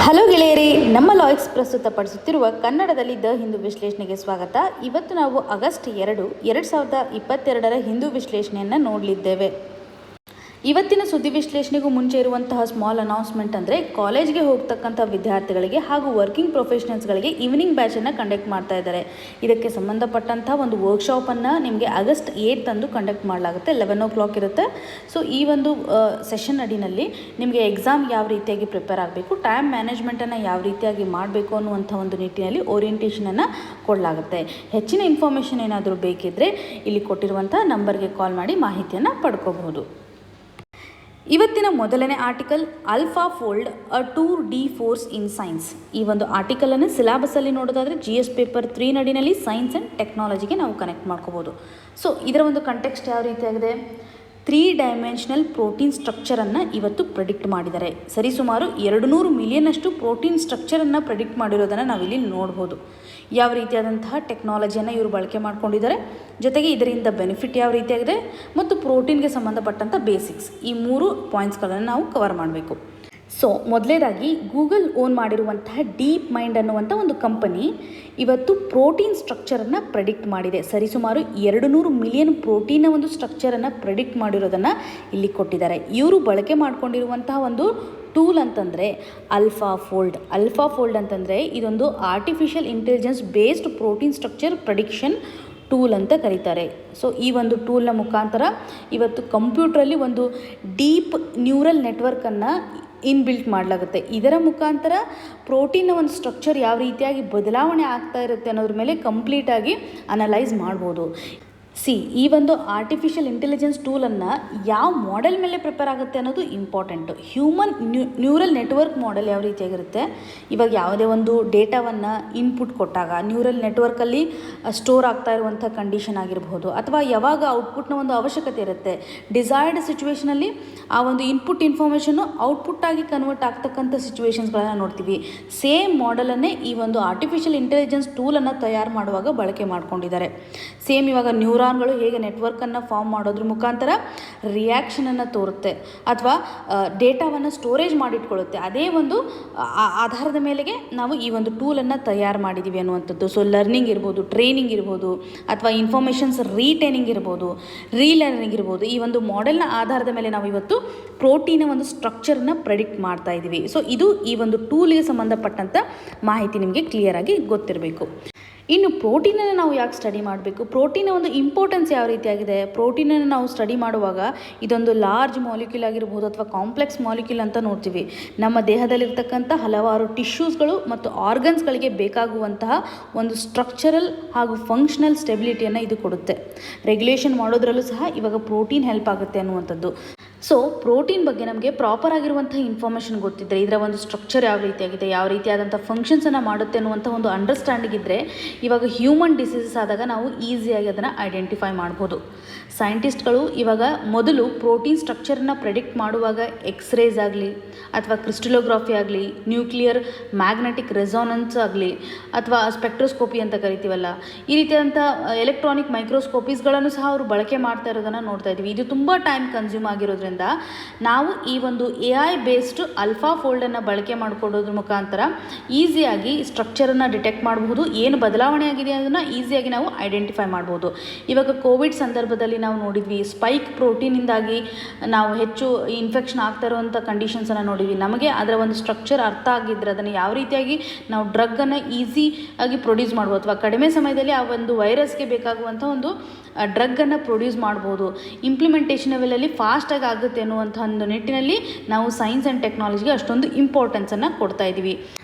Hello ಗೆಳೆಯರಿ, ನಮ್ಮ ಲಾಯ್ಕ್ಸ್ ಪ್ರಸ್ತುತಪಡಿಸುತ್ತಿರುವ ಕನ್ನಡದಲ್ಲಿ the Hindu ವಿಶ್ಲೇಷಣೆಗೆ ಸ್ವಾಗತ. ಇವತ್ತು ನಾವು ಆಗಸ್ಟ್ 2, 2022 ಹಿಂದೂ ವಿಶ್ಲೇಷಣೆಯನ್ನು ನೋಡಲಿದ್ದೇವೆ. ಇವತ್ತಿನ ಸುದ್ದಿ ವಿಶ್ಲೇಷಣೆಗೂ ಮುಂಚೆ ಇರುವಂತಹ ಸ್ಮಾಲ್ ಅನೌನ್ಸ್ಮೆಂಟ್ ಅಂದರೆ, ಕಾಲೇಜ್ಗೆ ಹೋಗ್ತಕ್ಕಂಥ ವಿದ್ಯಾರ್ಥಿಗಳಿಗೆ ಹಾಗೂ ವರ್ಕಿಂಗ್ ಪ್ರೊಫೆಷನಲ್ಸ್ಗಳಿಗೆ ಈವ್ನಿಂಗ್ ಬ್ಯಾಚನ್ನು ಕಂಡಕ್ಟ್ ಮಾಡ್ತಾ ಇದ್ದಾರೆ. ಇದಕ್ಕೆ ಸಂಬಂಧಪಟ್ಟಂಥ ಒಂದು ವರ್ಕ್ಶಾಪನ್ನು ನಿಮಗೆ ಆಗಸ್ಟ್ 8 ಅಂದು ಕಂಡಕ್ಟ್ ಮಾಡಲಾಗುತ್ತೆ. 11 o'clock ಇರುತ್ತೆ. ಸೊ ಈ ಒಂದು ಸೆಷನ್ ಅಡಿನಲ್ಲಿ ನಿಮಗೆ ಎಕ್ಸಾಮ್ ಯಾವ ರೀತಿಯಾಗಿ ಪ್ರಿಪೇರ್ ಆಗಬೇಕು, ಟೈಮ್ ಮ್ಯಾನೇಜ್ಮೆಂಟನ್ನು ಯಾವ ರೀತಿಯಾಗಿ ಮಾಡಬೇಕು ಅನ್ನುವಂಥ ಒಂದು ನಿಟ್ಟಿನಲ್ಲಿ ಓರಿಯೆಂಟೇಷನನ್ನು ಕೊಡಲಾಗುತ್ತೆ. ಹೆಚ್ಚಿನ ಇನ್ಫಾರ್ಮೇಷನ್ ಏನಾದರೂ ಬೇಕಿದ್ದರೆ ಇಲ್ಲಿ ಕೊಟ್ಟಿರುವಂಥ ನಂಬರ್ಗೆ ಕಾಲ್ ಮಾಡಿ ಮಾಹಿತಿಯನ್ನು ಪಡ್ಕೋಬಹುದು. ಇವತ್ತಿನ ಮೊದಲನೇ article, AlphaFold a tour de force in science. ಈ ಒಂದು ಆರ್ಟಿಕಲನ್ನು ಸಿಲೆಬಸಲ್ಲಿ ನೋಡೋದಾದರೆ GS ಪೇಪರ್ 3 ನಡಿನಲ್ಲಿ ಸೈನ್ಸ್ ಆ್ಯಂಡ್ ಟೆಕ್ನಾಲಜಿಗೆ ನಾವು ಕನೆಕ್ಟ್ ಮಾಡ್ಕೋಬೋದು. ಸೊ ಇದರ ಒಂದು ಕಂಟೆಕ್ಸ್ಟ್ ಯಾವ ರೀತಿಯಾಗಿದೆ, 3 ಡೈಮೆನ್ಷನಲ್ ಪ್ರೋಟೀನ್ ಸ್ಟ್ರಕ್ಚರನ್ನು ಇವತ್ತು ಪ್ರೆಡಿಕ್ಟ್ ಮಾಡಿದ್ದಾರೆ. ಸರಿಸುಮಾರು 200 ಮಿಲಿಯನ್ ಅಷ್ಟು ಪ್ರೋಟೀನ್ ಸ್ಟ್ರಕ್ಚರನ್ನು ಪ್ರೆಡಿಕ್ಟ್ ಮಾಡಿರೋದನ್ನು ನಾವಿಲ್ಲಿ ನೋಡ್ಬೋದು. ಯಾವ ರೀತಿಯಾದಂತಹ ಟೆಕ್ನಾಲಜಿಯನ್ನು ಇವರು ಬಳಕೆ ಮಾಡ್ಕೊಂಡಿದ್ದಾರೆ, ಜೊತೆಗೆ ಇದರಿಂದ ಬೆನಿಫಿಟ್ ಯಾವ ರೀತಿಯಾಗಿದೆ ಮತ್ತು ಪ್ರೋಟೀನ್ಗೆ ಸಂಬಂಧಪಟ್ಟಂಥ ಬೇಸಿಕ್ಸ್, ಈ 3 ಪಾಯಿಂಟ್ಸ್ಗಳನ್ನು ನಾವು ಕವರ್ ಮಾಡಬೇಕು. ಸೊ ಮೊದಲೇದಾಗಿ ಗೂಗಲ್ ಓನ್ ಮಾಡಿರುವಂತಹ ಡೀಪ್ ಮೈಂಡ್ ಅನ್ನುವಂಥ ಒಂದು ಕಂಪನಿ ಇವತ್ತು ಪ್ರೋಟೀನ್ ಸ್ಟ್ರಕ್ಚರನ್ನು ಪ್ರೆಡಿಕ್ಟ್ ಮಾಡಿದೆ. ಸರಿಸುಮಾರು 200 ಮಿಲಿಯನ್ ಪ್ರೋಟೀನ್ನ ಒಂದು ಸ್ಟ್ರಕ್ಚರನ್ನು ಪ್ರೆಡಿಕ್ಟ್ ಮಾಡಿರೋದನ್ನು ಇಲ್ಲಿ ಕೊಟ್ಟಿದ್ದಾರೆ. ಇವರು ಬಳಕೆ ಮಾಡ್ಕೊಂಡಿರುವಂತಹ ಒಂದು ಟೂಲ್ ಅಂತಂದರೆ ಅಲ್ಫಾಫೋಲ್ಡ್ ಅಂತಂದರೆ ಇದೊಂದು artificial intelligence based protein structure prediction tool ಅಂತ ಕರೀತಾರೆ. ಸೊ ಈ ಒಂದು ಟೂಲ್ನ ಮುಖಾಂತರ ಇವತ್ತು ಕಂಪ್ಯೂಟ್ರಲ್ಲಿ ಒಂದು ಡೀಪ್ ನ್ಯೂರಲ್ ನೆಟ್ವರ್ಕನ್ನು ಇನ್ಬಿಲ್ಟ್ ಮಾಡಲಾಗುತ್ತೆ. ಇದರ ಮುಖಾಂತರ ಪ್ರೋಟೀನ್ನ ಒಂದು ಸ್ಟ್ರಕ್ಚರ್ ಯಾವ ರೀತಿಯಾಗಿ ಬದಲಾವಣೆ ಆಗ್ತಾ ಇರುತ್ತೆ ಅನ್ನೋದ್ರ ಮೇಲೆ ಕಂಪ್ಲೀಟಾಗಿ ಅನಲೈಸ್ ಮಾಡ್ಬೋದು. ಈ ಒಂದು ಆರ್ಟಿಫಿಷಿಯಲ್ ಇಂಟೆಲಿಜೆನ್ಸ್ ಟೂಲನ್ನು ಯಾವ ಮಾಡೆಲ್ ಮೇಲೆ ಪ್ರಿಪೇರ್ ಆಗುತ್ತೆ ಅನ್ನೋದು important. Human neural network model ಯಾವ ರೀತಿಯಾಗಿರುತ್ತೆ, ಇವಾಗ ಯಾವುದೇ ಒಂದು ಡೇಟಾವನ್ನು ಇನ್ಪುಟ್ ಕೊಟ್ಟಾಗ ನ್ಯೂರಲ್ ನೆಟ್ವರ್ಕಲ್ಲಿ ಸ್ಟೋರ್ ಆಗ್ತಾ ಇರುವಂಥ ಕಂಡೀಷನ್ ಆಗಿರ್ಬೋದು, ಅಥವಾ ಯಾವಾಗ ಔಟ್ಪುಟ್ನ ಒಂದು ಅವಶ್ಯಕತೆ ಇರುತ್ತೆ, ಡಿಸೈರ್ಡ್ ಸಿಚುವೇಷನಲ್ಲಿ ಆ ಒಂದು ಇನ್ಪುಟ್ ಇನ್ಫಾರ್ಮೇಷನ್ನು ಔಟ್ಪುಟ್ ಆಗಿ ಕನ್ವರ್ಟ್ ಆಗ್ತಕ್ಕಂಥ ಸಿಚುವೇಷನ್ಸ್ಗಳನ್ನು ನೋಡ್ತೀವಿ. ಸೇಮ್ ಮಾಡೆಲನ್ನೇ ಈ ಒಂದು ಆರ್ಟಿಫಿಷಿಯಲ್ ಇಂಟೆಲಿಜೆನ್ಸ್ ಟೂಲನ್ನು ತಯಾರು ಮಾಡುವಾಗ ಬಳಕೆ ಮಾಡ್ಕೊಂಡಿದ್ದಾರೆ. ಸೇಮ್ ಇವಾಗ ನ್ಯೂರಾನ್ಗಳು ಹೇಗೆ ನೆಟ್ವರ್ಕನ್ನು ಫಾರ್ಮ್ ಮಾಡೋದ್ರ ಮುಖಾಂತರ ರಿಯಾಕ್ಷನನ್ನು ತೋರುತ್ತೆ ಅಥವಾ ಡೇಟಾವನ್ನು ಸ್ಟೋರೇಜ್ ಮಾಡಿಟ್ಕೊಳ್ಳುತ್ತೆ, ಅದೇ ಒಂದು ಆಧಾರದ ಮೇಲೆಗೆ ನಾವು ಈ ಒಂದು ಟೂಲನ್ನು ತಯಾರು ಮಾಡಿದ್ದೀವಿ ಅನ್ನುವಂಥದ್ದು. ಸೊ ಲರ್ನಿಂಗ್ ಇರ್ಬೋದು, ಟ್ರೈನಿಂಗ್ ಇರ್ಬೋದು, ಅಥವಾ ಇನ್ಫಾರ್ಮೇಷನ್ಸ್ ರೀಟೈನಿಂಗ್ ಇರ್ಬೋದು, ರೀಲರ್ನಿಂಗ್ ಇರ್ಬೋದು, ಈ ಒಂದು ಮಾಡೆಲ್ನ ಆಧಾರದ ಮೇಲೆ ನಾವು ಇವತ್ತು ಪ್ರೋಟೀನ ಒಂದು ಸ್ಟ್ರಕ್ಚರ್ನ ಪ್ರೆಡಿಕ್ಟ್ ಮಾಡ್ತಾ ಇದ್ದೀವಿ. ಸೊ ಇದು ಈ ಒಂದು ಟೂಲಿಗೆ ಸಂಬಂಧಪಟ್ಟಂಥ ಮಾಹಿತಿ ನಿಮಗೆ ಕ್ಲಿಯರಾಗಿ ಗೊತ್ತಿರಬೇಕು. ಇನ್ನು ಪ್ರೋಟೀನನ್ನು ನಾವು ಯಾಕೆ ಸ್ಟಡಿ ಮಾಡಬೇಕು, ಪ್ರೋಟೀನ ಒಂದು ಇಂಪಾರ್ಟೆನ್ಸ್ ಯಾವ ರೀತಿಯಾಗಿದೆ, ಪ್ರೋಟೀನನ್ನು ನಾವು ಸ್ಟಡಿ ಮಾಡುವಾಗ ಇದೊಂದು ಲಾರ್ಜ್ ಮಾಲಿಕ್ಯೂಲ್ ಆಗಿರ್ಬೋದು ಅಥವಾ ಕಾಂಪ್ಲೆಕ್ಸ್ ಮಾಲಿಕ್ಯೂಲ್ ಅಂತ ನೋಡ್ತೀವಿ. ನಮ್ಮ ದೇಹದಲ್ಲಿರ್ತಕ್ಕಂಥ ಹಲವಾರು ಟಿಶ್ಯೂಸ್ಗಳು ಮತ್ತು ಆರ್ಗನ್ಸ್ಗಳಿಗೆ ಬೇಕಾಗುವಂತಹ ಒಂದು ಸ್ಟ್ರಕ್ಚರಲ್ ಹಾಗೂ ಫಂಕ್ಷನಲ್ ಸ್ಟೆಬಿಲಿಟಿಯನ್ನು ಇದು ಕೊಡುತ್ತೆ. ರೆಗ್ಯುಲೇಷನ್ ಮಾಡೋದ್ರಲ್ಲೂ ಸಹ ಇವಾಗ ಪ್ರೋಟೀನ್ ಹೆಲ್ಪ್ ಆಗುತ್ತೆ ಅನ್ನುವಂಥದ್ದು. ಸೊ ಪ್ರೋಟೀನ್ ಬಗ್ಗೆ ನಮಗೆ ಪ್ರಾಪರ್ ಆಗಿರುವಂಥ ಇನ್ಫಾರ್ಮೇಷನ್ ಗೊತ್ತಿದ್ದರೆ, ಇದರ ಒಂದು ಸ್ಟ್ರಕ್ಚರ್ ಯಾವ ರೀತಿಯಾಗಿದೆ, ಯಾವ ರೀತಿಯಾದಂಥ ಫಂಕ್ಷನ್ಸನ್ನು ಮಾಡುತ್ತೆ ಅನ್ನುವಂಥ ಒಂದು ಅಂಡರ್ಸ್ಟ್ಯಾಂಡಿಂಗ್ ಇದ್ದರೆ, ಇವಾಗ ಹ್ಯೂಮನ್ ಡಿಸೀಸಸ್ ಆದಾಗ ನಾವು ಈಸಿಯಾಗಿ ಅದನ್ನು ಐಡೆಂಟಿಫೈ ಮಾಡ್ಬೋದು. ಸೈಂಟಿಸ್ಟ್ಗಳು ಇವಾಗ ಮೊದಲು ಪ್ರೋಟೀನ್ ಸ್ಟ್ರಕ್ಚರನ್ನು ಪ್ರೆಡಿಕ್ಟ್ ಮಾಡುವಾಗ ಎಕ್ಸ್ರೇಸ್ ಆಗಲಿ ಅಥವಾ ಕ್ರಿಸ್ಟಲೋಗ್ರಫಿ ಆಗಲಿ, ನ್ಯೂಕ್ಲಿಯರ್ ಮ್ಯಾಗ್ನೆಟಿಕ್ ರೆಸೋನೆನ್ಸ್ ಆಗಲಿ, ಅಥವಾ ಸ್ಪೆಕ್ಟ್ರೋಸ್ಕೋಪಿ ಅಂತ ಕರಿತೀವಲ್ಲ, ಈ ರೀತಿಯಾದಂಥ ಎಲೆಕ್ಟ್ರಾನಿಕ್ ಮೈಕ್ರೋಸ್ಕೋಪೀಸ್ಗಳನ್ನು ಸಹ ಅವರು ಬಳಕೆ ಮಾಡ್ತಾ ಇರೋದನ್ನು ನೋಡ್ತಾ ಇದ್ದೀವಿ. ಇದು ತುಂಬ ಟೈಮ್ ಕನ್ಸ್ಯೂಮ್ ಆಗಿರೋದ್ರಿಂದ ನಾವು ಈ ಒಂದು AI ಬೇಸ್ಡ್ ಆಲ್ಫಾಫೋಲ್ಡನ್ನು ಬಳಕೆ ಮಾಡಿಕೊಡೋದ್ರ ಮುಖಾಂತರ ಈಸಿಯಾಗಿ ಸ್ಟ್ರಕ್ಚರನ್ನು ಡಿಟೆಕ್ಟ್ ಮಾಡಬಹುದು, ಏನು ಬದಲಾವಣೆ ಆಗಿದೆ ಅದನ್ನು ಈಸಿಯಾಗಿ ನಾವು ಐಡೆಂಟಿಫೈ ಮಾಡ್ಬೋದು. ಇವಾಗ ಕೋವಿಡ್ ಸಂದರ್ಭದಲ್ಲಿ ನಾವು ನೋಡಿದ್ವಿ, ಸ್ಪೈಕ್ ಪ್ರೋಟೀನಿಂದಾಗಿ ನಾವು ಹೆಚ್ಚು ಇನ್ಫೆಕ್ಷನ್ ಆಗ್ತಾ ಇರುವಂಥ ಕಂಡೀಷನ್ಸನ್ನು ನೋಡಿದ್ವಿ. ನಮಗೆ ಅದರ ಒಂದು ಸ್ಟ್ರಕ್ಚರ್ ಅರ್ಥ ಆಗಿದ್ದರೆ ಅದನ್ನು ಯಾವ ರೀತಿಯಾಗಿ ನಾವು ಡ್ರಗ್ಗನ್ನು ಈಸಿಯಾಗಿ ಪ್ರೊಡ್ಯೂಸ್ ಮಾಡ್ಬೋದು, ಅಥವಾ ಕಡಿಮೆ ಸಮಯದಲ್ಲಿ ಆ ಒಂದು ವೈರಸ್ಗೆ ಬೇಕಾಗುವಂಥ ಒಂದು ಡ್ರಗ್ಗನ್ನು ಪ್ರೊಡ್ಯೂಸ್ ಮಾಡ್ಬೋದು. ಇಂಪ್ಲಿಮೆಂಟೇಷನ್ ಲೆವೆಲಲ್ಲಿ ಫಾಸ್ಟಾಗಿ ಆಗುತ್ತೆ ಅನ್ನುವಂಥ ಒಂದು ನಿಟ್ಟಿನಲ್ಲಿ ನಾವು ಸೈನ್ಸ್ ಆ್ಯಂಡ್ ಟೆಕ್ನಾಲಜಿಗೆ ಅಷ್ಟೊಂದು ಇಂಪಾರ್ಟೆನ್ಸನ್ನು ಕೊಡ್ತಾ ಇದ್ದೀವಿ.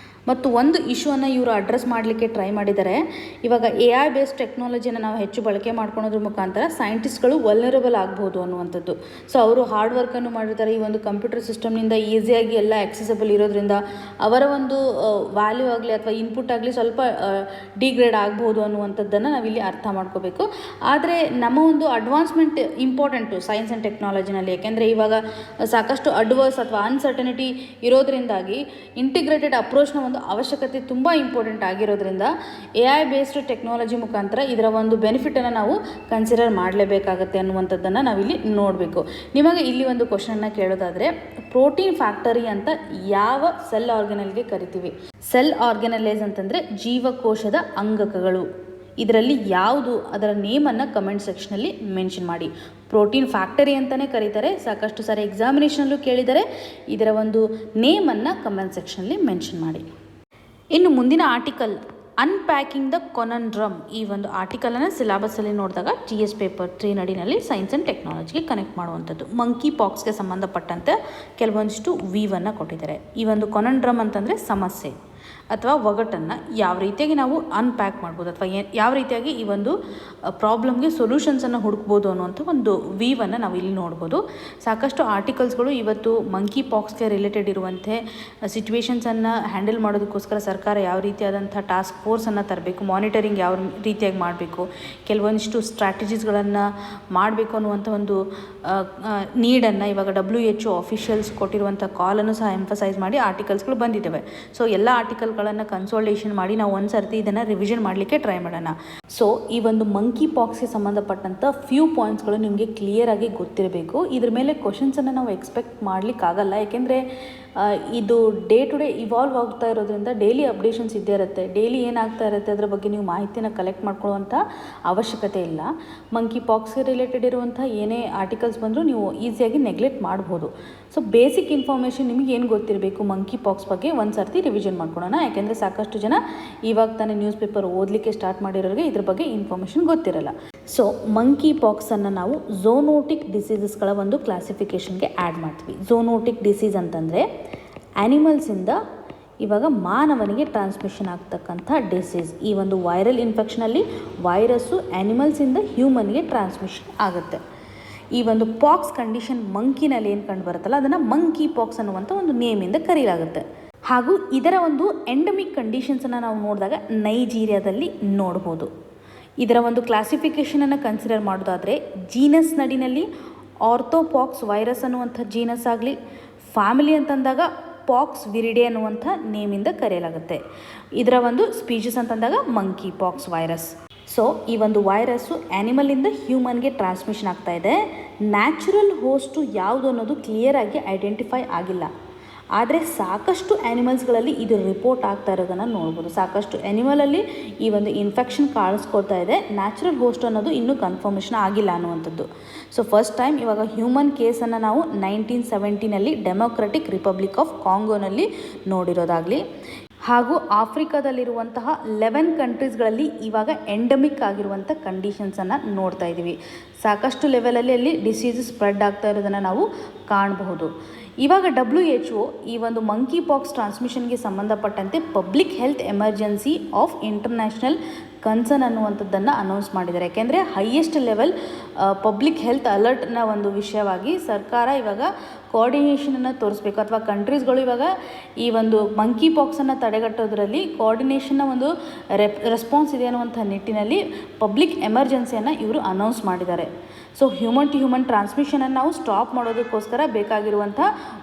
ಮತ್ತು ಒಂದು ಇಶ್ಯೂವನ್ನು ಇವರು ಅಡ್ರೆಸ್ ಮಾಡಲಿಕ್ಕೆ ಟ್ರೈ ಮಾಡಿದ್ದಾರೆ. ಇವಾಗ AI ಬೇಸ್ಡ್ ಟೆಕ್ನಾಲಜಿಯನ್ನು ನಾವು ಹೆಚ್ಚು ಬಳಕೆ ಮಾಡ್ಕೊಳೋದ್ರ ಮುಖಾಂತರ ಸೈಂಟಿಸ್ಟ್ಗಳು ವಲ್ನರಬಲ್ ಆಗ್ಬೋದು ಅನ್ನುವಂಥದ್ದು. ಸೊ ಅವರು ಹಾರ್ಡ್ ವರ್ಕನ್ನು ಮಾಡಿರ್ತಾರೆ. ಈ ಒಂದು ಕಂಪ್ಯೂಟರ್ ಸಿಸ್ಟಮ್ನಿಂದ ಈಸಿಯಾಗಿ ಎಲ್ಲ ಆಕ್ಸೆಸಬಲ್ ಇರೋದ್ರಿಂದ ಅವರ ಒಂದು ವ್ಯಾಲ್ಯೂ ಆಗಲಿ ಅಥವಾ ಇನ್ಪುಟ್ ಆಗಲಿ ಸ್ವಲ್ಪ ಡಿಗ್ರೇಡ್ ಆಗ್ಬೋದು ಅನ್ನುವಂಥದ್ದನ್ನು ನಾವಿಲ್ಲಿ ಅರ್ಥ ಮಾಡ್ಕೋಬೇಕು. ಆದರೆ ನಮ್ಮ ಒಂದು ಅಡ್ವಾನ್ಸ್ಮೆಂಟ್ ಇಂಪಾರ್ಟೆಂಟು ಸೈನ್ಸ್ ಆ್ಯಂಡ್ ಟೆಕ್ನಾಲಜಿನಲ್ಲಿ, ಯಾಕೆಂದರೆ ಇವಾಗ ಸಾಕಷ್ಟು ಅಡ್ವರ್ಸ್ ಅಥವಾ ಅನ್ಸರ್ಟನಿಟಿ ಇರೋದ್ರಿಂದಾಗಿ ಇಂಟಿಗ್ರೇಟೆಡ್ ಅಪ್ರೋಚ್ನ ಒಂದು ಅವಶ್ಯಕತೆ ತುಂಬ ಇಂಪಾರ್ಟೆಂಟ್ ಆಗಿರೋದ್ರಿಂದ AI ಬೇಸ್ಡ್ ಟೆಕ್ನಾಲಜಿ ಮುಖಾಂತರ ಇದರ ಒಂದು ಬೆನಿಫಿಟನ್ನು ನಾವು ಕನ್ಸಿಡರ್ ಮಾಡಲೇಬೇಕಾಗತ್ತೆ ಅನ್ನುವಂಥದ್ದನ್ನು ನಾವಿಲ್ಲಿ ನೋಡಬೇಕು. ನಿಮಗೆ ಇಲ್ಲಿ ಒಂದು ಕ್ವಶನನ್ನು ಕೇಳೋದಾದರೆ, ಪ್ರೋಟೀನ್ ಫ್ಯಾಕ್ಟರಿ ಅಂತ ಯಾವ ಸೆಲ್ ಆರ್ಗನಲ್ಗೆ ಕರಿತೀವಿ? ಸೆಲ್ ಆರ್ಗನಲೈಸ್ ಅಂತಂದರೆ ಜೀವಕೋಶದ ಅಂಗಕಗಳು. ಇದರಲ್ಲಿ ಯಾವುದು, ಅದರ ನೇಮನ್ನು ಕಮೆಂಟ್ ಸೆಕ್ಷನಲ್ಲಿ ಮೆನ್ಷನ್ ಮಾಡಿ. ಪ್ರೋಟೀನ್ ಫ್ಯಾಕ್ಟರಿ ಅಂತಲೇ ಕರೀತಾರೆ, ಸಾಕಷ್ಟು ಸಾರಿ ಎಕ್ಸಾಮಿನೇಷನಲ್ಲೂ ಕೇಳಿದರೆ. ಇದರ ಒಂದು ನೇಮನ್ನು ಕಮೆಂಟ್ ಸೆಕ್ಷನಲ್ಲಿ ಮೆನ್ಷನ್ ಮಾಡಿ. ಇನ್ನು ಮುಂದಿನ ಆರ್ಟಿಕಲ್ ಅನ್ಪ್ಯಾಕಿಂಗ್ ದ ಕೊನಂಡ್ರಮ್. ಈ ಒಂದು ಆರ್ಟಿಕಲನ್ನು ಸಿಲೆಬಸ್ಸಲ್ಲಿ ನೋಡಿದಾಗ TS ಪೇಪರ್ 3 ನಡಿನಲ್ಲಿ ಸೈನ್ಸ್ ಆ್ಯಂಡ್ ಟೆಕ್ನಾಲಜಿಗೆ ಕನೆಕ್ಟ್ ಮಾಡುವಂಥದ್ದು. ಮಂಕಿ ಪಾಕ್ಸ್ಗೆ ಸಂಬಂಧಪಟ್ಟಂತೆ ಕೆಲವೊಂದಿಷ್ಟು ವೀವನ್ನು ಕೊಟ್ಟಿದ್ದಾರೆ. ಈ ಒಂದು ಕೊನಂಡ್ರಮ್ ಅಂತಂದರೆ ಸಮಸ್ಯೆ ಅಥವಾ ಒಗಟನ್ನು ಯಾವ ರೀತಿಯಾಗಿ ನಾವು ಅನ್ಪ್ಯಾಕ್ ಮಾಡ್ಬೋದು ಅಥವಾ ಯಾವ ರೀತಿಯಾಗಿ ಈ ಒಂದು ಪ್ರಾಬ್ಲಮ್ಗೆ ಸೊಲ್ಯೂಷನ್ಸನ್ನು ಹುಡುಕ್ಬೋದು ಅನ್ನುವಂಥ ಒಂದು ವೀವನ್ನು ನಾವು ಇಲ್ಲಿ ನೋಡ್ಬೋದು. ಸಾಕಷ್ಟು ಆರ್ಟಿಕಲ್ಸ್ಗಳು ಇವತ್ತು ಮಂಕಿ ಪಾಕ್ಸ್ಗೆ ರಿಲೇಟೆಡ್ ಇರುವಂತೆ ಸಿಚುವೇಶನ್ಸನ್ನು ಹ್ಯಾಂಡಲ್ ಮಾಡೋದಕ್ಕೋಸ್ಕರ ಸರ್ಕಾರ ಯಾವ ರೀತಿಯಾದಂಥ ಟಾಸ್ಕ್ ಫೋರ್ಸನ್ನು ತರಬೇಕು, ಮಾನಿಟರಿಂಗ್ ಯಾವ ರೀತಿಯಾಗಿ ಮಾಡಬೇಕು, ಕೆಲವೊಂದಿಷ್ಟು ಸ್ಟ್ರಾಟಜೀಸ್ಗಳನ್ನು ಮಾಡಬೇಕು ಅನ್ನುವಂಥ ಒಂದು ನೀಡನ್ನು ಇವಾಗ WHO ಆಫಿಷಿಯಲ್ಸ್ ಕೊಟ್ಟಿರುವಂಥ ಕಾಲನ್ನು ಸಹ ಎಂಫಸೈಸ್ ಮಾಡಿ ಆರ್ಟಿಕಲ್ಸ್ಗಳು ಬಂದಿದ್ದಾವೆ. ಸೊ ಎಲ್ಲ ಆರ್ಟಿಕಲ್ಗಳನ್ನು ಕನ್ಸೋಲ್ಟೇಷನ್ ಮಾಡಿ ನಾವು ಒಂದು ಸರ್ತಿ ಇದನ್ನು ರಿವಿಷನ್ ಮಾಡಲಿಕ್ಕೆ ಟ್ರೈ ಮಾಡೋಣ. ಸೊ ಈ ಒಂದು ಮಂಕಿ ಪಾಕ್ಸ್ಗೆ ಸಂಬಂಧಪಟ್ಟಂಥ ಫ್ಯೂ ಪಾಯಿಂಟ್ಸ್ಗಳು ನಿಮಗೆ ಕ್ಲಿಯರಾಗಿ ಗೊತ್ತಿರಬೇಕು. ಇದ್ರ ಮೇಲೆ ಕ್ವಶನ್ಸನ್ನು ನಾವು ಎಕ್ಸ್ಪೆಕ್ಟ್ ಮಾಡಲಿಕ್ಕಾಗಲ್ಲ, ಯಾಕೆಂದರೆ ಇದು ಡೇ ಟು ಡೇ ಇವಾಲ್ವ್ ಆಗ್ತಾ ಇರೋದ್ರಿಂದ ಡೈಲಿ ಅಪ್ಡೇಷನ್ಸ್ ಇದ್ದೇ ಇರುತ್ತೆ. ಡೈಲಿ ಏನಾಗ್ತಾ ಇರುತ್ತೆ ಅದರ ಬಗ್ಗೆ ನೀವು ಮಾಹಿತಿನ ಕಲೆಕ್ಟ್ ಮಾಡ್ಕೊಳ್ಳುವಂಥ ಅವಶ್ಯಕತೆ ಇಲ್ಲ. ಮಂಕಿ ಪಾಕ್ಸ್ಗೆ ರಿಲೇಟೆಡ್ ಇರುವಂಥ ಏನೇ ಆರ್ಟಿಕಲ್ಸ್ ಬಂದರೂ ನೀವು ಈಸಿಯಾಗಿ ನೆಗ್ಲೆಕ್ಟ್ ಮಾಡ್ಬೋದು. ಸೊ ಬೇಸಿಕ್ ಇನ್ಫಾರ್ಮೇಷನ್ ನಿಮಗೆ ಏನು ಗೊತ್ತಿರಬೇಕು ಮಂಕಿ ಪಾಕ್ಸ್ ಬಗ್ಗೆ ಒಂದು ಸರ್ತಿ ರಿವಿಷನ್ ಮಾಡ್ಕೊಳ್ಳೋಣ. ಯಾಕೆಂದರೆ ಸಾಕಷ್ಟು ಜನ ಇವಾಗ ತಾನೇ ನ್ಯೂಸ್ ಪೇಪರ್ ಓದಲಿಕ್ಕೆ ಸ್ಟಾರ್ಟ್ ಮಾಡಿರೋರಿಗೆ ಇದ್ರ ಬಗ್ಗೆ ಇನ್ಫಾರ್ಮೇಷನ್ ಗೊತ್ತಿರಲ್ಲ. ಸೊ ಮಂಕಿ ಪಾಕ್ಸನ್ನು ನಾವು ಝೋನೋಟಿಕ್ ಡಿಸೀಸಸ್ಗಳ ಒಂದು ಕ್ಲಾಸಿಫಿಕೇಷನ್ಗೆ ಆ್ಯಡ್ ಮಾಡ್ತೀವಿ. ಝೋನೋಟಿಕ್ ಡಿಸೀಸ್ ಅಂತಂದರೆ ಆ್ಯನಿಮಲ್ಸಿಂದ ಇವಾಗ ಮಾನವನಿಗೆ ಟ್ರಾನ್ಸ್ಮಿಷನ್ ಆಗ್ತಕ್ಕಂಥ ಡಿಸೀಸ್. ಈ ಒಂದು ವೈರಲ್ ಇನ್ಫೆಕ್ಷನಲ್ಲಿ ವೈರಸ್ಸು ಆ್ಯನಿಮಲ್ಸಿಂದ ಹ್ಯೂಮನ್ಗೆ ಟ್ರಾನ್ಸ್ಮಿಷನ್ ಆಗುತ್ತೆ. ಈ ಒಂದು ಪಾಕ್ಸ್ ಕಂಡೀಷನ್ ಮಂಕಿನಲ್ಲಿ ಏನು ಕಂಡು ಬರುತ್ತಲ್ಲ ಅದನ್ನು ಮಂಕಿ ಪಾಕ್ಸ್ ಅನ್ನುವಂಥ ಒಂದು ನೇಮಿಂದ ಕರೆಯಲಾಗುತ್ತೆ. ಹಾಗೂ ಇದರ ಒಂದು ಎಂಡಮಿಕ್ ಕಂಡೀಷನ್ಸನ್ನು ನಾವು ನೋಡಿದಾಗ ನೈಜೀರಿಯಾದಲ್ಲಿ ನೋಡ್ಬೋದು. ಇದರ ಒಂದು ಕ್ಲಾಸಿಫಿಕೇಷನನ್ನು ಕನ್ಸಿಡರ್ ಮಾಡೋದಾದರೆ ಜೀನಸ್ ನಡಿನಲ್ಲಿ ಆರ್ಥೋಪಾಕ್ಸ್ ವೈರಸ್ ಅನ್ನುವಂಥ ಜೀನಸ್ ಆಗಲಿ, ಫ್ಯಾಮಿಲಿ ಅಂತಂದಾಗ ಪಾಕ್ಸ್ ವಿರಿಡೆ ಅನ್ನುವಂಥ ನೇಮಿಂದ ಕರೆಯಲಾಗುತ್ತೆ. ಇದರ ಒಂದು ಸ್ಪೀಷೀಸ್ ಅಂತಂದಾಗ ಮಂಕಿ ಪಾಕ್ಸ್ ವೈರಸ್. ಸೊ ಈ ಒಂದು ವೈರಸ್ಸು ಆ್ಯನಿಮಲಿಂದ ಹ್ಯೂಮನ್ಗೆ ಟ್ರಾನ್ಸ್ಮಿಷನ್ ಆಗ್ತಾ ಇದೆ. ನ್ಯಾಚುರಲ್ ಹೋಸ್ಟು ಯಾವುದು ಅನ್ನೋದು ಕ್ಲಿಯರಾಗಿ ಐಡೆಂಟಿಫೈ ಆಗಿಲ್ಲ. ಆದರೆ ಸಾಕಷ್ಟು ಆ್ಯನಿಮಲ್ಸ್ಗಳಲ್ಲಿ ಇದು ರಿಪೋರ್ಟ್ ಆಗ್ತಾ ಇರೋದನ್ನು ನೋಡ್ಬೋದು. ಸಾಕಷ್ಟು ಆ್ಯನಿಮಲಲ್ಲಿ ಈ ಒಂದು ಇನ್ಫೆಕ್ಷನ್ ಕಾಣಿಸ್ಕೊಳ್ತಾ ಇದೆ. ನ್ಯಾಚುರಲ್ ಹೋಸ್ಟ್ ಅನ್ನೋದು ಇನ್ನೂ ಕನ್ಫರ್ಮೇಷನ್ ಆಗಿಲ್ಲ ಅನ್ನುವಂಥದ್ದು. ಸೊ ಫಸ್ಟ್ ಟೈಮ್ ಇವಾಗ ಹ್ಯೂಮನ್ ಕೇಸನ್ನು ನಾವು 1970ನಲ್ಲಿ ಡೆಮೊಕ್ರೆಟಿಕ್ ರಿಪಬ್ಲಿಕ್ ಆಫ್ ಕಾಂಗೋನಲ್ಲಿ ನೋಡಿರೋದಾಗಲಿ, ಹಾಗೂ ಆಫ್ರಿಕಾದಲ್ಲಿರುವಂತಹ 11 ಕಂಟ್ರೀಸ್ಗಳಲ್ಲಿ ಇವಾಗ ಎಂಡಮಿಕ್ ಆಗಿರುವಂಥ ಕಂಡೀಷನ್ಸನ್ನು ನೋಡ್ತಾ ಇದ್ದೀವಿ. ಸಾಕಷ್ಟು ಲೆವೆಲಲ್ಲಿ ಅಲ್ಲಿ ಡಿಸೀಸಸ್ ಸ್ಪ್ರೆಡ್ ಆಗ್ತಾ ಇರೋದನ್ನು ನಾವು ಕಾಣಬಹುದು. ಇವಾಗ WHO ಈ ಒಂದು ಮಂಕಿ ಪಾಕ್ಸ್ ಟ್ರಾನ್ಸ್ಮಿಷನ್ಗೆ ಸಂಬಂಧಪಟ್ಟಂತೆ public health emergency of international concern ಅನ್ನುವಂಥದ್ದನ್ನು ಅನೌನ್ಸ್ ಮಾಡಿದ್ದಾರೆ. ಯಾಕೆಂದರೆ ಹೈಯೆಸ್ಟ್ ಲೆವೆಲ್ ಪಬ್ಲಿಕ್ ಹೆಲ್ತ್ ಅಲರ್ಟ್ನ ಒಂದು ವಿಷಯವಾಗಿ ಸರ್ಕಾರ ಇವಾಗ ಕೋಆರ್ಡಿನೇಷನನ್ನು ತೋರಿಸ್ಬೇಕು, ಅಥವಾ ಕಂಟ್ರೀಸ್ಗಳು ಇವಾಗ ಈ ಒಂದು ಮಂಕಿ ಪಾಕ್ಸನ್ನು ತಡೆಗಟ್ಟೋದ್ರಲ್ಲಿ ಕೋಆರ್ಡಿನೇಷನ್ನ ಒಂದು ರೆಸ್ಪಾನ್ಸ್ ಇದೆ ಅನ್ನುವಂಥ ನಿಟ್ಟಿನಲ್ಲಿ ಪಬ್ಲಿಕ್ ಎಮರ್ಜೆನ್ಸಿಯನ್ನು ಇವರು ಅನೌನ್ಸ್ ಮಾಡಿದ್ದಾರೆ. ಸೊ ಹ್ಯೂಮನ್ ಟು ಹ್ಯೂಮನ್ ಟ್ರಾನ್ಸ್ಮಿಷನನ್ನು ನಾವು ಸ್ಟಾಪ್ ಮಾಡೋದಕ್ಕೋಸ್ಕರ ಬೇಕಾಗಿರುವಂಥ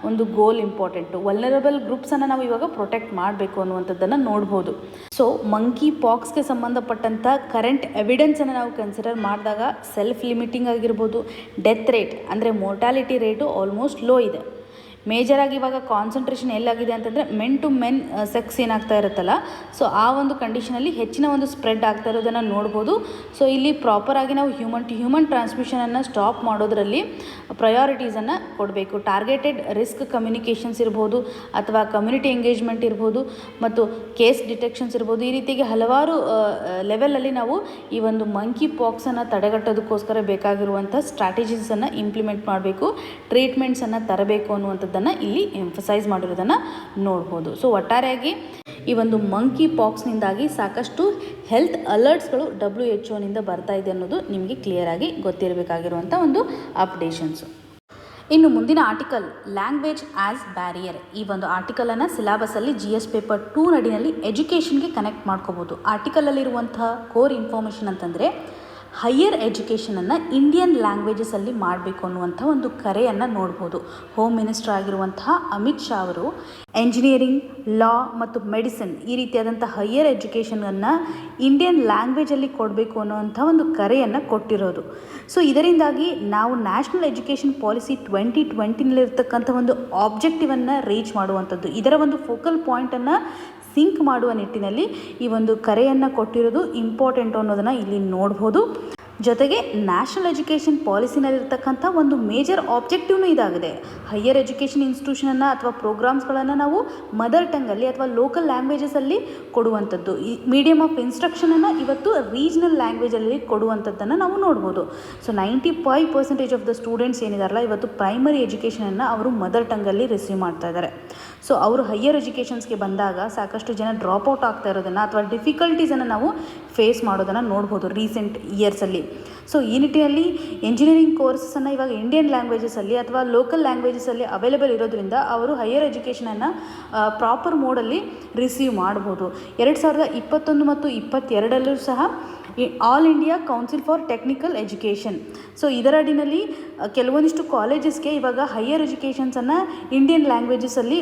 ಒಂದು ಗೋಲ್ ಇಂಪಾರ್ಟೆಂಟು. ವಲ್ನರಬಲ್ ಗ್ರೂಪ್ಸನ್ನು ನಾವು ಇವಾಗ ಪ್ರೊಟೆಕ್ಟ್ ಮಾಡಬೇಕು ಅನ್ನುವಂಥದ್ದನ್ನು ನೋಡ್ಬೋದು. ಸೊ ಮಂಕಿ ಪಾಕ್ಸ್ಗೆ ಸಂಬಂಧಪಟ್ಟಂಥ ಕರೆಂಟ್ ಎವಿಡೆನ್ಸನ್ನು ನಾವು ಕನ್ಸಿಡರ್ ಮಾಡಿದಾಗ ಸೆಲ್ಫ್ ಲಿಮಿಟಿಂಗ್ ಆಗಿರ್ಬೋದು, ಡೆತ್ ರೇಟ್ ಅಂದರೆ ಮೋರ್ಟಾಲಿಟಿ ರೇಟು ಆಲ್ಮೋಸ್ಟ್ ಲೋ ಇದೆ. ಮೇಜರಾಗಿ ಇವಾಗ ಕಾನ್ಸಂಟ್ರೇಷನ್ ಎಲ್ಲಾಗಿದೆ ಅಂತಂದರೆ ಮೆನ್ ಟು ಮೆನ್ ಸೆಕ್ಸ್ ಏನಾಗ್ತಾ ಇರುತ್ತಲ್ಲ, ಸೊ ಆ ಒಂದು ಕಂಡೀಷನಲ್ಲಿ ಹೆಚ್ಚಿನ ಒಂದು ಸ್ಪ್ರೆಡ್ ಆಗ್ತಾ ಇರೋದನ್ನು ನೋಡ್ಬೋದು. ಸೊ ಇಲ್ಲಿ ಪ್ರಾಪರಾಗಿ ನಾವು ಹ್ಯೂಮನ್ ಟು ಹ್ಯೂಮನ್ ಟ್ರಾನ್ಸ್ಮಿಷನನ್ನು ಸ್ಟಾಪ್ ಮಾಡೋದರಲ್ಲಿ ಪ್ರಯಾರಿಟೀಸನ್ನು ಕೊಡಬೇಕು. ಟಾರ್ಗೆಟೆಡ್ ರಿಸ್ಕ್ ಕಮ್ಯುನಿಕೇಷನ್ಸ್ ಇರ್ಬೋದು, ಅಥವಾ ಕಮ್ಯುನಿಟಿ ಎಂಗೇಜ್ಮೆಂಟ್ ಇರ್ಬೋದು, ಮತ್ತು ಕೇಸ್ ಡಿಟೆಕ್ಷನ್ಸ್ ಇರ್ಬೋದು. ಈ ರೀತಿಗೆ ಹಲವಾರು ಲೆವೆಲಲ್ಲಿ ನಾವು ಈ ಒಂದು ಮಂಕಿ ಪಾಕ್ಸನ್ನು ತಡೆಗಟ್ಟೋದಕ್ಕೋಸ್ಕರ ಬೇಕಾಗಿರುವಂಥ ಸ್ಟ್ರಾಟಜೀಸನ್ನು ಇಂಪ್ಲಿಮೆಂಟ್ ಮಾಡಬೇಕು, ಟ್ರೀಟ್ಮೆಂಟ್ಸನ್ನು ತರಬೇಕು ಅನ್ನುವಂಥದ್ದನ್ನು ಇಲ್ಲಿ ಎಂಫಸೈಸ್ ಮಾಡಿರೋದನ್ನು ನೋಡ್ಬೋದು. ಸೊ ಒಟ್ಟಾರೆಯಾಗಿ ಈ ಒಂದು ಮಂಕಿ ಪಾಕ್ಸ್ನಿಂದಾಗಿ ಸಾಕಷ್ಟು ಹೆಲ್ತ್ ಅಲರ್ಟ್ಸ್ಗಳು WHO ಬರ್ತಾ ಇದೆ ಅನ್ನೋದು ನಿಮಗೆ ಕ್ಲಿಯರ್ ಆಗಿ ಗೊತ್ತಿರಬೇಕಾಗಿರುವಂಥ ಒಂದು ಅಪ್ಡೇಷನ್ಸು. ಇನ್ನು ಮುಂದಿನ ಆರ್ಟಿಕಲ್ ಲ್ಯಾಂಗ್ವೇಜ್ ಆ್ಯಸ್ ಬ್ಯಾರಿಯರ್. ಈ ಒಂದು ಆರ್ಟಿಕಲನ್ನು ಸಿಲೆಬಸಲ್ಲಿ GS ಪೇಪರ್ 2 ನಡಿನಲ್ಲಿ ಎಜುಕೇಷನ್ಗೆ ಕನೆಕ್ಟ್ ಮಾಡ್ಕೋಬೋದು. ಆರ್ಟಿಕಲಲ್ಲಿರುವಂಥ ಕೋರ್ ಇನ್ಫಾರ್ಮೇಷನ್ ಅಂತಂದರೆ ಹೈಯರ್ ಎಜುಕೇಷನನ್ನು ಇಂಡಿಯನ್ ಲ್ಯಾಂಗ್ವೇಜಸಲ್ಲಿ ಮಾಡಬೇಕು ಅನ್ನುವಂಥ ಒಂದು ಕರೆಯನ್ನು ನೋಡ್ಬೋದು. ಹೋಮ್ ಮಿನಿಸ್ಟರ್ ಆಗಿರುವಂತಹ ಅಮಿತ್ ಶಾ ಅವರು ಎಂಜಿನಿಯರಿಂಗ್, ಲಾ ಮತ್ತು ಮೆಡಿಸಿನ್ ಈ ರೀತಿಯಾದಂಥ ಹೈಯರ್ ಎಜುಕೇಷನನ್ನು ಇಂಡಿಯನ್ ಲ್ಯಾಂಗ್ವೇಜಲ್ಲಿ ಕೊಡಬೇಕು ಅನ್ನುವಂಥ ಒಂದು ಕರೆಯನ್ನು ಕೊಟ್ಟಿರೋದು. ಸೊ ಇದರಿಂದಾಗಿ ನಾವು ನ್ಯಾಷನಲ್ ಎಜುಕೇಷನ್ ಪಾಲಿಸಿ 2020ನಲ್ಲಿರ್ತಕ್ಕಂಥ ಒಂದು ಆಬ್ಜೆಕ್ಟಿವನ್ನು ರೀಚ್ ಮಾಡುವಂಥದ್ದು, ಇದರ ಒಂದು ಫೋಕಲ್ ಪಾಯಿಂಟನ್ನು ಸಿಂಕ್ ಮಾಡುವ ನಿಟ್ಟಿನಲ್ಲಿ ಈ ಒಂದು ಕರೆಯನ್ನು ಕೊಟ್ಟಿರೋದು ಇಂಪಾರ್ಟೆಂಟ್ ಅನ್ನೋದನ್ನು ಇಲ್ಲಿ ನೋಡ್ಬೋದು. ಜೊತೆಗೆ ನ್ಯಾಷನಲ್ ಎಜುಕೇಷನ್ ಪಾಲಿಸಿನಲ್ಲಿರ್ತಕ್ಕಂಥ ಒಂದು ಮೇಜರ್ ಆಬ್ಜೆಕ್ಟಿವ್ನೂ ಇದಾಗಿದೆ. ಹೈಯರ್ ಎಜುಕೇಷನ್ ಇನ್ಸ್ಟಿಟ್ಯೂಷನನ್ನು ಅಥವಾ ಪ್ರೋಗ್ರಾಮ್ಸ್ಗಳನ್ನು ನಾವು ಮದರ್ ಟಂಗಲ್ಲಿ ಅಥವಾ ಲೋಕಲ್ ಲ್ಯಾಂಗ್ವೇಜಸಲ್ಲಿ ಕೊಡುವಂಥದ್ದು, ಈ ಮೀಡಿಯಮ್ ಆಫ್ ಇನ್ಸ್ಟ್ರಕ್ಷನನ್ನು ಇವತ್ತು ರೀಜ್ನಲ್ ಲ್ಯಾಂಗ್ವೇಜಲ್ಲಿ ಕೊಡುವಂಥದ್ದನ್ನು ನಾವು ನೋಡ್ಬೋದು. ಸೊ 95% ಆಫ್ ದ ಸ್ಟೂಡೆಂಟ್ಸ್ ಏನಿದಾರಲ್ಲ ಇವತ್ತು ಪ್ರೈಮರಿ ಎಜುಕೇಷನನ್ನು ಅವರು ಮದರ್ ಟಂಗಲ್ಲಿ ರಿಸೀವ್ ಮಾಡ್ತಾ ಇದ್ದಾರೆ. ಸೊ ಅವರು ಹೈಯರ್ ಎಜುಕೇಷನ್ಸ್ಗೆ ಬಂದಾಗ ಸಾಕಷ್ಟು ಜನ ಡ್ರಾಪ್ಔಟ್ ಆಗ್ತಾ ಇರೋದನ್ನು ಅಥವಾ ಡಿಫಿಕಲ್ಟೀಸನ್ನು ನಾವು ಫೇಸ್ ಮಾಡೋದನ್ನು ನೋಡ್ಬೋದು ರೀಸೆಂಟ್ ಇಯರ್ಸಲ್ಲಿ. ಸೊ ಈ ನಿಟ್ಟಿನಲ್ಲಿ ಎಂಜಿನಿಯರಿಂಗ್ ಕೋರ್ಸನ್ನು ಇವಾಗ ಇಂಡಿಯನ್ ಲ್ಯಾಂಗ್ವೇಜಸಲ್ಲಿ ಅಥವಾ ಲೋಕಲ್ ಲ್ಯಾಂಗ್ವೇಜಸಲ್ಲಿ ಅವೈಲೇಬಲ್ ಇರೋದ್ರಿಂದ ಅವರು ಹೈಯರ್ ಎಜುಕೇಷನನ್ನು ಪ್ರಾಪರ್ ಮೋಡಲ್ಲಿ ರಿಸೀವ್ ಮಾಡ್ಬೋದು. 2021 ಮತ್ತು 2022 ಸಹ all India council for technical education, so ಇದರ ಅಡಿನಲ್ಲಿ ಕೆಲವೊಂದಿಷ್ಟು ಕಾಲೇಜಸ್ಗೆ ಇವಾಗ ಹೈಯರ್ ಎಜುಕೇಷನ್ಸನ್ನು ಇಂಡಿಯನ್ ಲ್ಯಾಂಗ್ವೇಜಸಲ್ಲಿ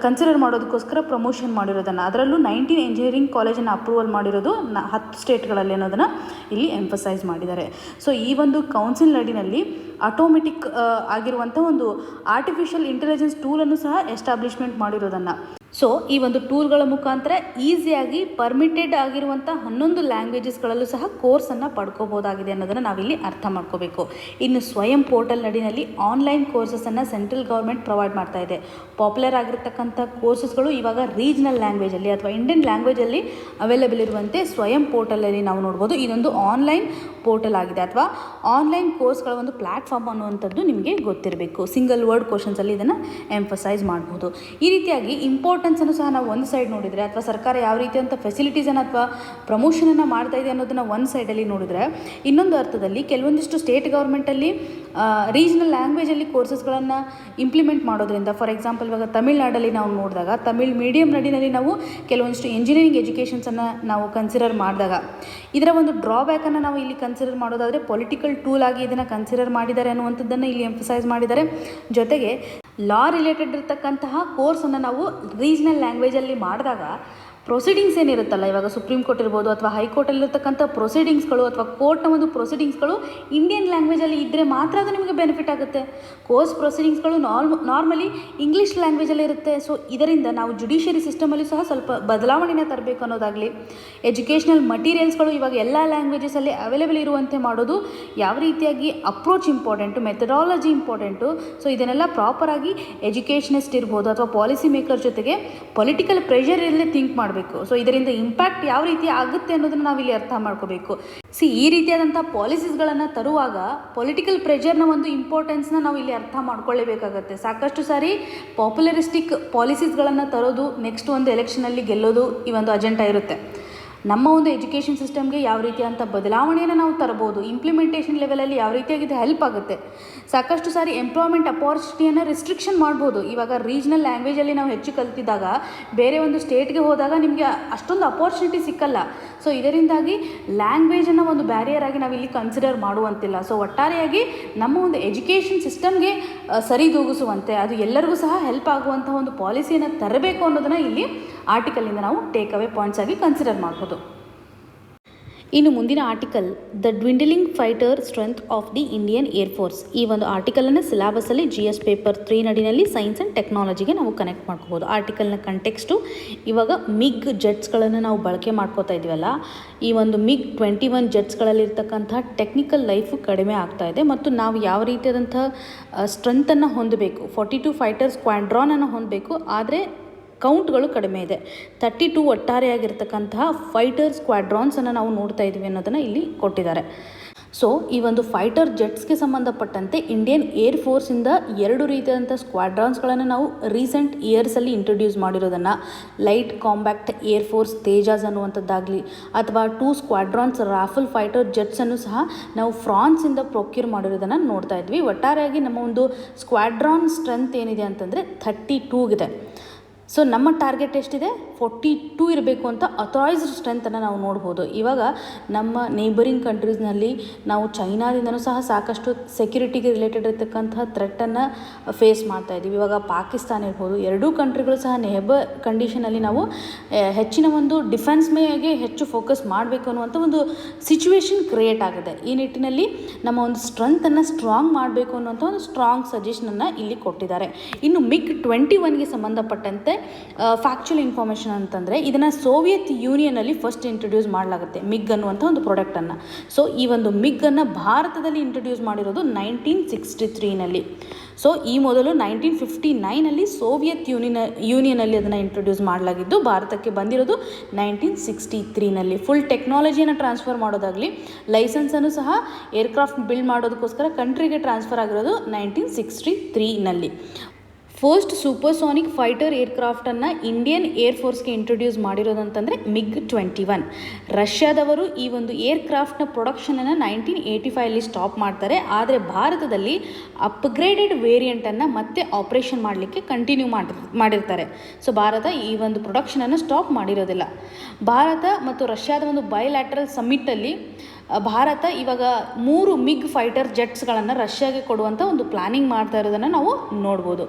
ಕನ್ಸಿಡರ್ ಮಾಡೋದಕ್ಕೋಸ್ಕರ ಪ್ರಮೋಷನ್ ಮಾಡಿರೋದನ್ನು, ಅದರಲ್ಲೂ 19 ಇಂಜಿನಿಯರಿಂಗ್ ಕಾಲೇಜನ್ನು ಅಪ್ರೂವಲ್ ಮಾಡಿರೋದು 10 ಸ್ಟೇಟ್ಗಳಲ್ಲಿ ಅನ್ನೋದನ್ನು ಇಲ್ಲಿ ಎಂಫಸೈಸ್ ಮಾಡಿದ್ದಾರೆ. ಸೊ ಈ ಒಂದು ಕೌನ್ಸಿಲ್ ಅಡಿನಲ್ಲಿ ಆಟೋಮೆಟಿಕ್ ಆಗಿರುವಂಥ ಒಂದು ಆರ್ಟಿಫಿಷಿಯಲ್ ಇಂಟೆಲಿಜೆನ್ಸ್ ಟೂಲನ್ನು ಸಹ ಎಸ್ಟಾಬ್ಲಿಷ್ಮೆಂಟ್ ಮಾಡಿರೋದನ್ನು, ಸೊ ಈ ಒಂದು ಟೂಲ್ಗಳ ಮುಖಾಂತರ ಈಸಿಯಾಗಿ ಪರ್ಮಿಟೆಡ್ ಆಗಿರುವಂಥ 11 ಲ್ಯಾಂಗ್ವೇಜಸ್ಗಳಲ್ಲೂ ಸಹ ಕೋರ್ಸನ್ನು ಪಡ್ಕೋಬೋದಾಗಿದೆ ಅನ್ನೋದನ್ನು ನಾವಿಲ್ಲಿ ಅರ್ಥ ಮಾಡ್ಕೋಬೇಕು. ಇನ್ನು ಸ್ವಯಂ ಪೋರ್ಟಲ್ ನಡಿನಲ್ಲಿ ಆನ್ಲೈನ್ ಕೋರ್ಸಸನ್ನು ಸೆಂಟ್ರಲ್ ಗೌರ್ಮೆಂಟ್ ಪ್ರೊವೈಡ್ ಮಾಡ್ತಾ ಇದೆ. ಪಾಪ್ಯುಲರ್ ಆಗಿರ್ತಕ್ಕಂಥ ಕೋರ್ಸಸ್ಗಳು ಇವಾಗ ರೀಜ್ನಲ್ ಲ್ಯಾಂಗ್ವೇಜಲ್ಲಿ ಅಥವಾ ಇಂಡಿಯನ್ ಲ್ಯಾಂಗ್ವೇಜಲ್ಲಿ ಅವೈಲೇಬಲ್ ಇರುವಂತೆ ಸ್ವಯಂ ಪೋರ್ಟಲಲ್ಲಿ ನಾವು ನೋಡ್ಬೋದು. ಇದೊಂದು ಆನ್ಲೈನ್ ಪೋರ್ಟಲ್ ಆಗಿದೆ ಅಥವಾ ಆನ್ಲೈನ್ ಕೋರ್ಸ್ಗಳ ಒಂದು ಪ್ಲ್ಯಾಟ್ಫಾರ್ಮ್ ಅನ್ನುವಂಥದ್ದು ನಿಮಗೆ ಗೊತ್ತಿರಬೇಕು. ಸಿಂಗಲ್ ವರ್ಡ್ ಕ್ವಶನ್ಸಲ್ಲಿ ಇದನ್ನು ಎಂಫಸೈಸ್ ಮಾಡ್ಬೋದು. ಈ ರೀತಿಯಾಗಿ ಇಂಪಾರ್ಟೆನ್ಸನ್ನು ಸಹ ನಾವು ಒಂದು ಸೈಡ್ ನೋಡಿದರೆ ಅಥವಾ ಸರ್ಕಾರ ಯಾವ ರೀತಿಯಂಥ ಫೆಸಿಲಿಟೀಸನ್ನು ಅಥವಾ ಪ್ರಮೋಷನನ್ನು ಮಾಡ್ತಾ ಇದೆ ಅನ್ನೋದನ್ನು ಒಂದು ಸೈಡಲ್ಲಿ ನೋಡಿದರೆ, ಇನ್ನೊಂದು ಅರ್ಥದಲ್ಲಿ ಕೆಲವೊಂದಿಷ್ಟು ಸ್ಟೇಟ್ ಗೌರ್ಮೆಂಟಲ್ಲಿ ರೀಜ್ನಲ್ ಲ್ಯಾಂಗ್ವೇಜಲ್ಲಿ ಕೋರ್ಸಸ್ಗಳನ್ನು ಇಂಪ್ಲಿಮೆಂಟ್ ಮಾಡೋದ್ರಿಂದ, ಫಾರ್ ಎಕ್ಸಾಂಪಲ್ ಇವಾಗ ತಮಿಳ್ನಾಡಲ್ಲಿ ನಾವು ನೋಡಿದಾಗ ತಮಿಳ್ ಮೀಡಿಯಂ ನಡಿನಲ್ಲಿ ನಾವು ಕೆಲವೊಂದಿಷ್ಟು ಇಂಜಿನಿಯರಿಂಗ್ ಎಜುಕೇಷನ್ಸನ್ನು ನಾವು ಕನ್ಸಿಡರ್ ಮಾಡಿದಾಗ ಇದರ ಒಂದು ಡ್ರಾಬ್ಯಾಕನ್ನು ನಾವು ಇಲ್ಲಿ ಕನ್ಸಿಡರ್ ಮಾಡೋದಾದರೆ ಪೊಲಿಟಿಕಲ್ ಟೂಲ್ ಆಗಿ ಇದನ್ನು ಕನ್ಸಿಡರ್ ಮಾಡಿದ್ದಾರೆ ಅನ್ನುವಂಥದ್ದನ್ನು ಇಲ್ಲಿ ಎಂಫಸೈಸ್ ಮಾಡಿದ್ದಾರೆ. ಜೊತೆಗೆ ಲಾ ರಿಲೇಟೆಡ್ ಇರತಕ್ಕಂತಹ ಕೋರ್ಸನ್ನು ನಾವು ರೀಜ್ನಲ್ ಲ್ಯಾಂಗ್ವೇಜಲ್ಲಿ ಮಾಡಿದಾಗ ಪ್ರೊಸೀಡಿಂಗ್ಸ್ ಏನಿರುತ್ತಲ್ಲ, ಇವಾಗ ಸುಪ್ರೀಂ ಕೋರ್ಟ್ ಇರ್ಬೋದು ಅಥವಾ ಹೈಕೋರ್ಟಲ್ಲಿರ್ತಕ್ಕಂಥ ಪ್ರೊಸೀಡಿಂಗ್ಸ್ಗಳು ಅಥವಾ ಕೋರ್ಟ್ನ ಒಂದು ಪ್ರೊಸೀಡಿಂಗ್ಸ್ಗಳು ಇಂಡಿಯನ್ ಲ್ಯಾಂಗ್ವೇಜಲ್ಲಿ ಇದ್ದರೆ ಮಾತ್ರ ಅದು ನಿಮಗೆ ಬೆನಿಫಿಟ್ ಆಗುತ್ತೆ. ಕೋರ್ಸ್ ಪ್ರೊಸೀಡಿಂಗ್ಸ್ಗಳು ನಾರ್ಮಲಿ ಇಂಗ್ಲೀಷ್ ಲ್ಯಾಂಗ್ವೇಜಲ್ಲಿ ಇರುತ್ತೆ. ಸೊ ಇದರಿಂದ ನಾವು ಜುಡಿಷಿಯರಿ ಸಿಸ್ಟಮಲ್ಲಿ ಸಹ ಸ್ವಲ್ಪ ಬದಲಾವಣೆನ ತರಬೇಕು ಅನ್ನೋದಾಗಲಿ, ಎಜುಕೇಷನಲ್ ಮಟೀರಿಯಲ್ಸ್ಗಳು ಇವಾಗ ಎಲ್ಲ ಲ್ಯಾಂಗ್ವೇಜಸಲ್ಲಿ ಅವೈಲೇಬಲ್ ಇರುವಂತೆ ಮಾಡೋದು, ಯಾವ ರೀತಿಯಾಗಿ approach important, methodology important. So ಇದನ್ನೆಲ್ಲ ಪ್ರಾಪರಾಗಿ ಎಜುಕೇಷನಿಸ್ಟ್ ಇರ್ಬೋದು ಅಥವಾ ಪಾಲಿಸಿ ಮೇಕರ್ ಜೊತೆಗೆ ಪೊಲಿಟಿಕಲ್ ಪ್ರೆಷರ್ ಇರಲಿ ಥಿಂಕ್ ಮಾಡಬೇಕು. ಸೊ ಇದರಿಂದ ಇಂಪ್ಯಾಕ್ಟ್ ಯಾವ ರೀತಿ ಆಗುತ್ತೆ ಅನ್ನೋದನ್ನು ನಾವಿಲ್ಲಿ ಅರ್ಥ ಮಾಡ್ಕೋಬೇಕು. ಈ ರೀತಿಯಾದಂಥ ಪಾಲಿಸೀಸ್ಗಳನ್ನು ತರುವಾಗ ಪೊಲಿಟಿಕಲ್ ಪ್ರೆಷರ್ನ ಒಂದು ಇಂಪಾರ್ಟೆನ್ಸ್ನ ನಾವು ಇಲ್ಲಿ ಅರ್ಥ ಮಾಡ್ಕೊಳ್ಳೇಬೇಕಾಗತ್ತೆ. ಸಾಕಷ್ಟು ಸಾರಿ ಪಾಪ್ಯುಲರಿಸ್ಟಿಕ್ ಪಾಲಿಸೀಸ್ಗಳನ್ನು ತರೋದು, ನೆಕ್ಸ್ಟ್ ಒಂದು ಎಲೆಕ್ಷನಲ್ಲಿ ಗೆಲ್ಲೋದು ಈ ಒಂದು ಅಜೆಂಡಾ ಇರುತ್ತೆ. ನಮ್ಮ ಒಂದು ಎಜುಕೇಷನ್ ಸಿಸ್ಟಮ್ಗೆ ಯಾವ ರೀತಿಯಂಥ ಬದಲಾವಣೆಯನ್ನು ನಾವು ತರಬಹುದು, ಇಂಪ್ಲಿಮೆಂಟೇಷನ್ ಲೆವೆಲಲ್ಲಿ ಯಾವ ರೀತಿಯಾಗಿ ಇದು ಹೆಲ್ಪ್ ಆಗುತ್ತೆ. ಸಾಕಷ್ಟು ಸಾರಿ ಎಂಪ್ಲಾಯ್ಮೆಂಟ್ ಅಪಾರ್ಚುನಿಟಿಯನ್ನು ರಿಸ್ಟ್ರಿಕ್ಷನ್ ಮಾಡ್ಬೋದು. ಇವಾಗ ರೀಜ್ನಲ್ ಲ್ಯಾಂಗ್ವೇಜಲ್ಲಿ ನಾವು ಹೆಚ್ಚು ಕಲ್ತಿದ್ದಾಗ ಬೇರೆ ಒಂದು ಸ್ಟೇಟ್ಗೆ ಹೋದಾಗ ನಿಮಗೆ ಅಷ್ಟೊಂದು ಅಪಾರ್ಚುನಿಟಿ ಸಿಕ್ಕಲ್ಲ. ಸೊ ಇದರಿಂದಾಗಿ ಲ್ಯಾಂಗ್ವೇಜನ್ನು ಒಂದು ಬ್ಯಾರಿಯರ್ ಆಗಿ ನಾವು ಇಲ್ಲಿ ಕನ್ಸಿಡರ್ ಮಾಡುವಂತಿಲ್ಲ. ಸೊ ಒಟ್ಟಾರೆಯಾಗಿ ನಮ್ಮ ಒಂದು ಎಜುಕೇಷನ್ ಸಿಸ್ಟಮ್ಗೆ ಸರಿದೂಗಿಸುವಂತೆ, ಅದು ಎಲ್ಲರಿಗೂ ಸಹ ಹೆಲ್ಪ್ ಆಗುವಂಥ ಒಂದು ಪಾಲಿಸಿಯನ್ನು ತರಬೇಕು ಅನ್ನೋದನ್ನು ಇಲ್ಲಿ ಆರ್ಟಿಕಲಿಂದ ನಾವು ಟೇಕ್ ಅವೇ ಪಾಯಿಂಟ್ಸ್ ಆಗಿ ಕನ್ಸಿಡರ್ ಮಾಡ್ಬೋದು. ಇನ್ನು ಮುಂದಿನ article the dwindling fighter strength of the Indian air force. ಈ ಒಂದು ಆರ್ಟಿಕಲನ್ನು ಸಿಲೆಬಸಲ್ಲಿ GS ಪೇಪರ್ 3 ನಡಿನಲ್ಲಿ ಸೈನ್ಸ್ ಆ್ಯಂಡ್ ಟೆಕ್ನಾಲಜಿಗೆ ನಾವು ಕನೆಕ್ಟ್ ಮಾಡ್ಕೋಬೋದು. ಆರ್ಟಿಕಲ್ನ ಕಂಟೆಕ್ಸ್ಟು ಇವಾಗ ಮಿಗ್ ಜೆಟ್ಸ್ಗಳನ್ನು ನಾವು ಬಳಕೆ ಮಾಡ್ಕೋತಾ ಇದ್ದೀವಲ್ಲ, ಈ ಒಂದು MiG-21 ಜೆಟ್ಸ್ಗಳಲ್ಲಿರ್ತಕ್ಕಂಥ ಟೆಕ್ನಿಕಲ್ ಲೈಫು ಕಡಿಮೆ ಆಗ್ತಾ ಇದೆ ಮತ್ತು ನಾವು ಯಾವ ರೀತಿಯಾದಂಥ ಸ್ಟ್ರೆಂತನ್ನು ಹೊಂದಬೇಕು, 42 ಫೈಟರ್ ಸ್ಕ್ವಾಡ್ರಾನನ್ನು ಹೊಂದಬೇಕು, ಆದರೆ ಕೌಂಟ್ಗಳು ಕಡಿಮೆ ಇದೆ. 32 ಒಟ್ಟಾರೆಯಾಗಿರ್ತಕ್ಕಂತಹ ಫೈಟರ್ ಸ್ಕ್ವಾಡ್ರಾನ್ಸನ್ನು ನಾವು ನೋಡ್ತಾ ಇದ್ದೀವಿ ಅನ್ನೋದನ್ನು ಇಲ್ಲಿ ಕೊಟ್ಟಿದ್ದಾರೆ. ಸೊ ಈ ಒಂದು ಫೈಟರ್ ಜೆಟ್ಸ್ಗೆ ಸಂಬಂಧಪಟ್ಟಂತೆ ಇಂಡಿಯನ್ ಏರ್ ಫೋರ್ಸಿಂದ 2 ರೀತಿಯಾದಂಥ ಸ್ಕ್ವಾಡ್ರಾನ್ಸ್ಗಳನ್ನು ನಾವು ರೀಸೆಂಟ್ ಇಯರ್ಸಲ್ಲಿ ಇಂಟ್ರೊಡ್ಯೂಸ್ ಮಾಡಿರೋದನ್ನು, light combat air force Tejas ಅನ್ನುವಂಥದ್ದಾಗಲಿ ಅಥವಾ 2 ಸ್ಕ್ವಾಡ್ರಾನ್ಸ್ ರಾಫಲ್ ಫೈಟರ್ ಜೆಟ್ಸನ್ನು ಸಹ ನಾವು ಫ್ರಾನ್ಸಿಂದ ಪ್ರೊಕ್ಯೂರ್ ಮಾಡಿರೋದನ್ನು ನೋಡ್ತಾ ಇದ್ವಿ. ಒಟ್ಟಾರೆಯಾಗಿ ನಮ್ಮ ಒಂದು ಸ್ಕ್ವಾಡ್ರಾನ್ ಸ್ಟ್ರೆಂತ್ ಏನಿದೆ ಅಂತಂದರೆ 32 ಇದೆ. ಸೊ ನಮ್ಮ ಟಾರ್ಗೆಟ್ ಎಷ್ಟಿದೆ 42 ಇರಬೇಕು ಅಂತ ಅಥರೈಸ್ಡ್ ಸ್ಟ್ರೆಂತನ್ನು ನಾವು ನೋಡ್ಬೋದು. ಇವಾಗ ನಮ್ಮ ನೇಬರಿಂಗ್ ಕಂಟ್ರೀಸ್ನಲ್ಲಿ ನಾವು ಚೈನಾದಿಂದನೂ ಸಹ ಸಾಕಷ್ಟು ಸೆಕ್ಯುರಿಟಿಗೆ ರಿಲೇಟೆಡ್ ಇರತಕ್ಕಂತಹ ಥ್ರೆಟನ್ನು ಫೇಸ್ ಮಾಡ್ತಾ ಇದ್ದೀವಿ. ಇವಾಗ ಪಾಕಿಸ್ತಾನ ಇರ್ಬೋದು, ಎರಡೂ ಕಂಟ್ರಿಗಳು ಸಹ ನೇಬರ್ ಕಂಡೀಷನಲ್ಲಿ ನಾವು ಹೆಚ್ಚಿನ ಒಂದು ಡಿಫೆನ್ಸ್ ಮೇಲೆ ಹೆಚ್ಚು ಫೋಕಸ್ ಮಾಡಬೇಕು ಅನ್ನುವಂಥ ಒಂದು ಸಿಚುವೇಶನ್ ಕ್ರಿಯೇಟ್ ಆಗಿದೆ. ಈ ನಿಟ್ಟಿನಲ್ಲಿ ನಮ್ಮ ಒಂದು ಸ್ಟ್ರೆಂತನ್ನು ಸ್ಟ್ರಾಂಗ್ ಮಾಡಬೇಕು ಅನ್ನುವಂಥ ಒಂದು ಸ್ಟ್ರಾಂಗ್ ಸಜೆಷನನ್ನು ಇಲ್ಲಿ ಕೊಟ್ಟಿದ್ದಾರೆ. ಇನ್ನು MiG-21ಗೆ ಸಂಬಂಧಪಟ್ಟಂತೆ ಫ್ಯಾಕ್ಚುಯಲ್ ಇನ್ಫಾರ್ಮೇಷನ್ ಅಂತಂದರೆ ಇದನ್ನು ಸೋವಿಯತ್ ಯೂನಿಯನಲ್ಲಿ ಫಸ್ಟ್ ಇಂಟ್ರೊಡ್ಯೂಸ್ ಮಾಡಲಾಗುತ್ತೆ ಮಿಗ್ ಅನ್ನುವಂಥ ಒಂದು ಪ್ರಾಡಕ್ಟನ್ನು. ಸೊ ಈ ಒಂದು ಮಿಗ್ಗನ್ನು ಭಾರತದಲ್ಲಿ ಇಂಟ್ರೊಡ್ಯೂಸ್ ಮಾಡಿರೋದು 1963ನಲ್ಲಿ. ಸೊ ಈ ಮೊದಲು 1959ನಲ್ಲಿ ಸೋವಿಯತ್ ಯೂನಿಯನಲ್ಲಿ ಅದನ್ನು ಇಂಟ್ರೊಡ್ಯೂಸ್ ಮಾಡಲಾಗಿದ್ದು ಭಾರತಕ್ಕೆ ಬಂದಿರೋದು 1963ನಲ್ಲಿ. ಫುಲ್ ಟೆಕ್ನಾಲಜಿಯನ್ನು ಟ್ರಾನ್ಸ್ಫರ್ ಮಾಡೋದಾಗಲಿ ಲೈಸೆನ್ಸನ್ನು ಸಹ ಏರ್ಕ್ರಾಫ್ಟ್ ಬಿಲ್ಡ್ ಮಾಡೋದಕ್ಕೋಸ್ಕರ ಕಂಟ್ರಿಗೆ ಟ್ರಾನ್ಸ್ಫರ್ ಆಗಿರೋದು 1963ನಲ್ಲಿ. ಫಸ್ಟ್ ಸೂಪರ್ಸಾನಿಕ್ ಫೈಟರ್ ಏರ್ಕ್ರಾಫ್ಟನ್ನು ಇಂಡಿಯನ್ ಏರ್ಫೋರ್ಸ್ಗೆ ಇಂಟ್ರೊಡ್ಯೂಸ್ ಮಾಡಿರೋದು ಅಂತಂದರೆ MiG-21. ರಷ್ಯಾದವರು ಈ ಒಂದು ಏರ್ಕ್ರಾಫ್ಟ್ನ ಪ್ರೊಡಕ್ಷನನ್ನು 1985ಲ್ಲಿ ಸ್ಟಾಪ್ ಮಾಡ್ತಾರೆ. ಆದರೆ ಭಾರತದಲ್ಲಿ ಅಪ್ಗ್ರೇಡೆಡ್ ವೇರಿಯಂಟನ್ನು ಮತ್ತೆ ಆಪ್ರೇಷನ್ ಮಾಡಲಿಕ್ಕೆ ಕಂಟಿನ್ಯೂ ಮಾಡಿರ್ತಾರೆ. ಸೊ ಭಾರತ ಈ ಒಂದು ಪ್ರೊಡಕ್ಷನನ್ನು ಸ್ಟಾಪ್ ಮಾಡಿರೋದಿಲ್ಲ. ಭಾರತ ಮತ್ತು ರಷ್ಯಾದ ಒಂದು ಬೈಲ್ಯಾಟ್ರಲ್ ಸಮ್ಮಿಟಲ್ಲಿ ಭಾರತ ಇವಾಗ 3 MiG ಫೈಟರ್ ಜೆಟ್ಸ್ಗಳನ್ನು ರಷ್ಯಾಗೆ ಕೊಡುವಂಥ ಒಂದು ಪ್ಲ್ಯಾನಿಂಗ್ ಮಾಡ್ತಾ ಇರೋದನ್ನು ನಾವು ನೋಡ್ಬೋದು.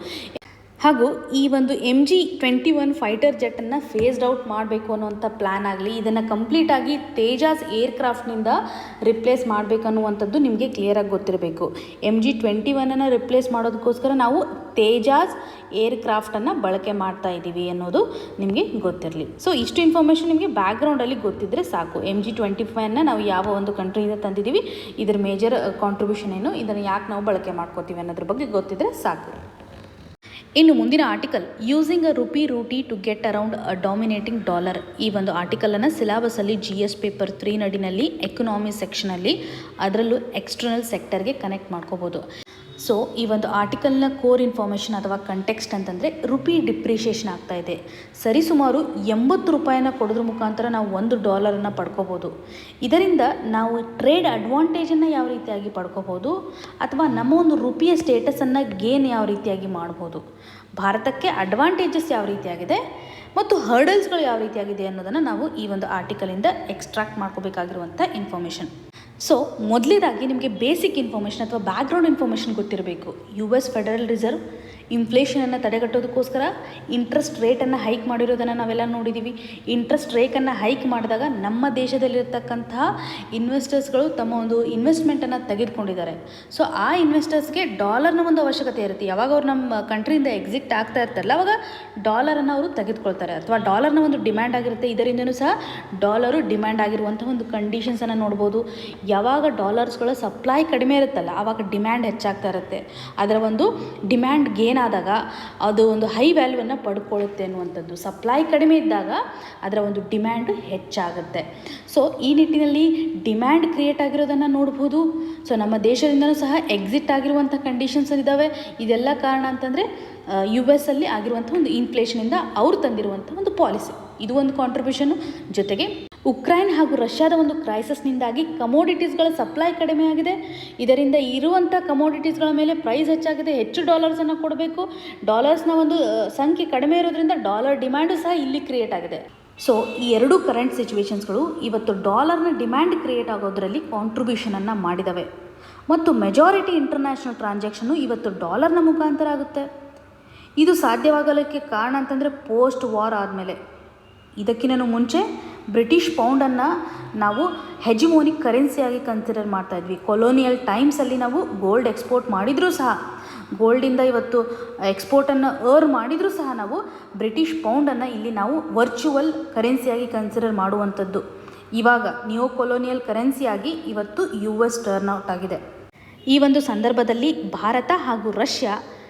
ಹಾಗೂ ಈ ಒಂದು MG-21 ಫೈಟರ್ ಜೆಟ್ಟನ್ನು ಫೇಸ್ಡ್ ಔಟ್ ಮಾಡಬೇಕು ಅನ್ನುವಂಥ ಪ್ಲ್ಯಾನ್ ಆಗಲಿ, ಇದನ್ನು ಕಂಪ್ಲೀಟಾಗಿ ತೇಜಾಸ್ ಏರ್ಕ್ರಾಫ್ಟ್ನಿಂದ ರಿಪ್ಲೇಸ್ ಮಾಡಬೇಕನ್ನುವಂಥದ್ದು ನಿಮಗೆ ಕ್ಲಿಯರಾಗಿ ಗೊತ್ತಿರಬೇಕು. MG-21 ರಿಪ್ಲೇಸ್ ಮಾಡೋದಕ್ಕೋಸ್ಕರ ನಾವು ತೇಜಾಸ್ ಏರ್ಕ್ರಾಫ್ಟನ್ನು ಬಳಕೆ ಮಾಡ್ತಾ ಇದ್ದೀವಿ ಅನ್ನೋದು ನಿಮಗೆ ಗೊತ್ತಿರಲಿ. ಸೊ ಇಷ್ಟು ಇನ್ಫಾರ್ಮೇಷನ್ ನಿಮಗೆ ಬ್ಯಾಕ್ಗ್ರೌಂಡಲ್ಲಿ ಗೊತ್ತಿದ್ದರೆ ಸಾಕು. MG-25 ನಾವು ಯಾವ ಒಂದು ಕಂಟ್ರಿಯಿಂದ ತಂದಿದ್ದೀವಿ, ಇದರ ಮೇಜರ್ ಕಾಂಟ್ರಿಬ್ಯೂಷನ್ ಏನು, ಇದನ್ನು ಯಾಕೆ ನಾವು ಬಳಕೆ ಮಾಡ್ಕೋತೀವಿ ಅನ್ನೋದ್ರ ಬಗ್ಗೆ ಗೊತ್ತಿದ್ದರೆ ಸಾಕು. ಇನ್ನು ಮುಂದಿನ article using a rupee route to get around a dominating dollar. ಈ ಒಂದು ಆರ್ಟಿಕಲನ್ನು ಸಿಲೆಬಸಲ್ಲಿ GS ಪೇಪರ್ 3 ನಡಿನಲ್ಲಿ ಎಕನಾಮಿ ಸೆಕ್ಷನಲ್ಲಿ ಅದರಲ್ಲೂ ಎಕ್ಸ್ಟರ್ನಲ್ ಸೆಕ್ಟರ್ಗೆ ಕನೆಕ್ಟ್ ಮಾಡ್ಕೋಬೋದು. ಸೊ ಈ ಒಂದು ಆರ್ಟಿಕಲ್ನ ಕೋರ್ ಇನ್ಫಾರ್ಮೇಷನ್ ಅಥವಾ ಕಂಟೆಕ್ಸ್ಟ್ ಅಂತಂದರೆ ರುಪಿ ಡಿಪ್ರಿಷಿಯೇಷನ್ ಆಗ್ತಾ ಇದೆ. ಸರಿಸುಮಾರು 80 ರೂಪಾಯಿನ ಕೊಡೋದ್ರ ಮುಖಾಂತರ ನಾವು $1 ಪಡ್ಕೋಬೋದು. ಇದರಿಂದ ನಾವು ಟ್ರೇಡ್ ಅಡ್ವಾಂಟೇಜನ್ನು ಯಾವ ರೀತಿಯಾಗಿ ಪಡ್ಕೋಬೋದು ಅಥವಾ ನಮ್ಮ ಒಂದು ರುಪಿಯ ಸ್ಟೇಟಸನ್ನು ಗೇನ್ ಯಾವ ರೀತಿಯಾಗಿ ಮಾಡ್ಬೋದು, ಭಾರತಕ್ಕೆ ಅಡ್ವಾಂಟೇಜಸ್ ಯಾವ ರೀತಿಯಾಗಿದೆ ಮತ್ತು ಹರ್ಡಲ್ಸ್ಗಳು ಯಾವ ರೀತಿಯಾಗಿದೆ ಅನ್ನೋದನ್ನು ನಾವು ಈ ಒಂದು ಆರ್ಟಿಕಲಿಂದ ಎಕ್ಸ್ಟ್ರಾಕ್ಟ್ ಮಾಡ್ಕೋಬೇಕಾಗಿರುವಂಥ ಇನ್ಫಾರ್ಮೇಷನ್. ಸೊ ಮೊದಲೇದಾಗಿ ನಿಮಗೆ ಬೇಸಿಕ್ ಇನ್ಫಾರ್ಮೇಷನ್ ಅಥವಾ ಬ್ಯಾಕ್ಗ್ರೌಂಡ್ ಇನ್ಫಾರ್ಮೇಷನ್ ಗೊತ್ತಿರಬೇಕು. US ಫೆಡರಲ್ ರಿಸರ್ವ್ ಇನ್ಫ್ಲೇಷನನ್ನು ತಡೆಗಟ್ಟೋದಕ್ಕೋಸ್ಕರ ಇಂಟ್ರೆಸ್ಟ್ ರೇಟನ್ನು ಹೈಕ್ ಮಾಡಿರೋದನ್ನು ನಾವೆಲ್ಲ ನೋಡಿದ್ದೀವಿ. ಇಂಟ್ರೆಸ್ಟ್ ರೇಟನ್ನು ಹೈಕ್ ಮಾಡಿದಾಗ ನಮ್ಮ ದೇಶದಲ್ಲಿರ್ತಕ್ಕಂತಹ ಇನ್ವೆಸ್ಟರ್ಸ್ಗಳು ತಮ್ಮ ಒಂದು ಇನ್ವೆಸ್ಟ್ಮೆಂಟನ್ನು ತೆಗೆದುಕೊಂಡಿದ್ದಾರೆ. ಸೊ ಆ ಇನ್ವೆಸ್ಟರ್ಸ್ಗೆ ಡಾಲರ್ನ ಒಂದು ಅವಶ್ಯಕತೆ ಇರುತ್ತೆ. ಯಾವಾಗ ಅವ್ರು ನಮ್ಮ ಕಂಟ್ರಿಯಿಂದ ಎಕ್ಸಿಟ್ ಆಗ್ತಾ ಇರ್ತಾರಲ್ಲ ಅವಾಗ ಡಾಲರನ್ನು ಅವರು ತೆಗೆದುಕೊಳ್ತಾರೆ ಅಥವಾ ಡಾಲರ್ನ ಒಂದು ಡಿಮ್ಯಾಂಡ್ ಆಗಿರುತ್ತೆ. ಇದರಿಂದನೂ ಸಹ ಡಾಲರು ಡಿಮ್ಯಾಂಡ್ ಆಗಿರುವಂಥ ಒಂದು ಕಂಡೀಷನ್ಸನ್ನು ನೋಡ್ಬೋದು. ಯಾವಾಗ ಡಾಲರ್ಸ್ಗಳ ಸಪ್ಲೈ ಕಡಿಮೆ ಇರುತ್ತಲ್ಲ ಆವಾಗ ಡಿಮ್ಯಾಂಡ್ ಹೆಚ್ಚಾಗ್ತಾ ಇರುತ್ತೆ. ಅದರ ಒಂದು ಡಿಮ್ಯಾಂಡ್ ಗೇನ್ ಆದಾಗ ಅದು ಒಂದು ಹೈ ವ್ಯಾಲ್ಯೂವನ್ನು ಪಡ್ಕೊಳ್ಳುತ್ತೆ ಅನ್ನುವಂಥದ್ದು. ಸಪ್ಲೈ ಕಡಿಮೆ ಇದ್ದಾಗ ಅದರ ಒಂದು ಡಿಮ್ಯಾಂಡು ಹೆಚ್ಚಾಗುತ್ತೆ. ಸೊ ಈ ನಿಟ್ಟಿನಲ್ಲಿ ಡಿಮ್ಯಾಂಡ್ ಕ್ರಿಯೇಟ್ ಆಗಿರೋದನ್ನು ನೋಡ್ಬೋದು. ಸೊ ನಮ್ಮ ದೇಶದಿಂದನೂ ಸಹ ಎಕ್ಸಿಟ್ ಆಗಿರುವಂಥ ಕಂಡೀಷನ್ಸ್ ಇದ್ದಾವೆ. ಇದೆಲ್ಲ ಕಾರಣ ಅಂತಂದರೆ US ಅಲ್ಲಿ ಆಗಿರುವಂಥ ಒಂದು ಇನ್ಫ್ಲೇಷನಿಂದ ಅವರು ತಂದಿರುವಂಥ ಒಂದು ಪಾಲಿಸಿ, ಇದು ಒಂದು ಕಾಂಟ್ರಿಬ್ಯೂಷನ್ನು. ಜೊತೆಗೆ ಉಕ್ರೈನ್ ಹಾಗೂ ರಷ್ಯಾದ ಒಂದು ಕ್ರೈಸಿಸ್ನಿಂದಾಗಿ ಕಮೋಡಿಟೀಸ್ಗಳ ಸಪ್ಲೈ ಕಡಿಮೆ ಆಗಿದೆ. ಇದರಿಂದ ಇರುವಂಥ ಕಮೋಡಿಟೀಸ್ಗಳ ಮೇಲೆ ಪ್ರೈಸ್ ಹೆಚ್ಚಾಗಿದೆ. ಹೆಚ್ಚು ಡಾಲರ್ಸನ್ನು ಕೊಡಬೇಕು. ಡಾಲರ್ಸ್ನ ಒಂದು ಸಂಖ್ಯೆ ಕಡಿಮೆ ಇರೋದ್ರಿಂದ ಡಾಲರ್ ಡಿಮ್ಯಾಂಡು ಸಹ ಇಲ್ಲಿ ಕ್ರಿಯೇಟ್ ಆಗಿದೆ. ಸೊ ಈ ಎರಡೂ ಕರೆಂಟ್ ಸಿಚುವೇಶನ್ಸ್ಗಳು ಇವತ್ತು ಡಾಲರ್ನ ಡಿಮ್ಯಾಂಡ್ ಕ್ರಿಯೇಟ್ ಆಗೋದರಲ್ಲಿ ಕಾಂಟ್ರಿಬ್ಯೂಷನನ್ನು ಮಾಡಿದ್ದಾವೆ ಮತ್ತು ಮೆಜಾರಿಟಿ ಇಂಟರ್ನ್ಯಾಷನಲ್ ಟ್ರಾನ್ಸಾಕ್ಷನ್ನು ಇವತ್ತು ಡಾಲರ್ನ ಮುಖಾಂತರ ಆಗುತ್ತೆ. ಇದು ಸಾಧ್ಯವಾಗಲಿಕ್ಕೆ ಕಾರಣ ಅಂತಂದರೆ ಪೋಸ್ಟ್ ವಾರ್ ಆದಮೇಲೆ. ಇದಕ್ಕಿಂತ ಮುಂಚೆ ಬ್ರಿಟಿಷ್ ಪೌಂಡನ್ನು ನಾವು ಹೆಜಿಮೋನಿಕ್ ಕರೆನ್ಸಿಯಾಗಿ ಕನ್ಸಿಡರ್ ಮಾಡ್ತಾಯಿದ್ವಿ. ಕೊಲೋನಿಯಲ್ ಟೈಮ್ಸಲ್ಲಿ ನಾವು ಗೋಲ್ಡ್ ಎಕ್ಸ್ಪೋರ್ಟ್ ಮಾಡಿದರೂ ಸಹ, ಗೋಲ್ಡಿಂದ ಇವತ್ತು ಎಕ್ಸ್ಪೋರ್ಟನ್ನು ಮಾಡಿದರೂ ಸಹ ನಾವು ಬ್ರಿಟಿಷ್ ಪೌಂಡನ್ನು ಇಲ್ಲಿ ನಾವು ವರ್ಚುವಲ್ ಕರೆನ್ಸಿಯಾಗಿ ಕನ್ಸಿಡರ್ ಮಾಡುವಂಥದ್ದು. ಇವಾಗ ನ್ಯೂ ಕೊಲೋನಿಯಲ್ ಕರೆನ್ಸಿಯಾಗಿ ಇವತ್ತು US ಟರ್ನ್ ಔಟ್ ಆಗಿದೆ. ಈ ಒಂದು ಸಂದರ್ಭದಲ್ಲಿ ಭಾರತ ಹಾಗೂ ರಷ್ಯಾ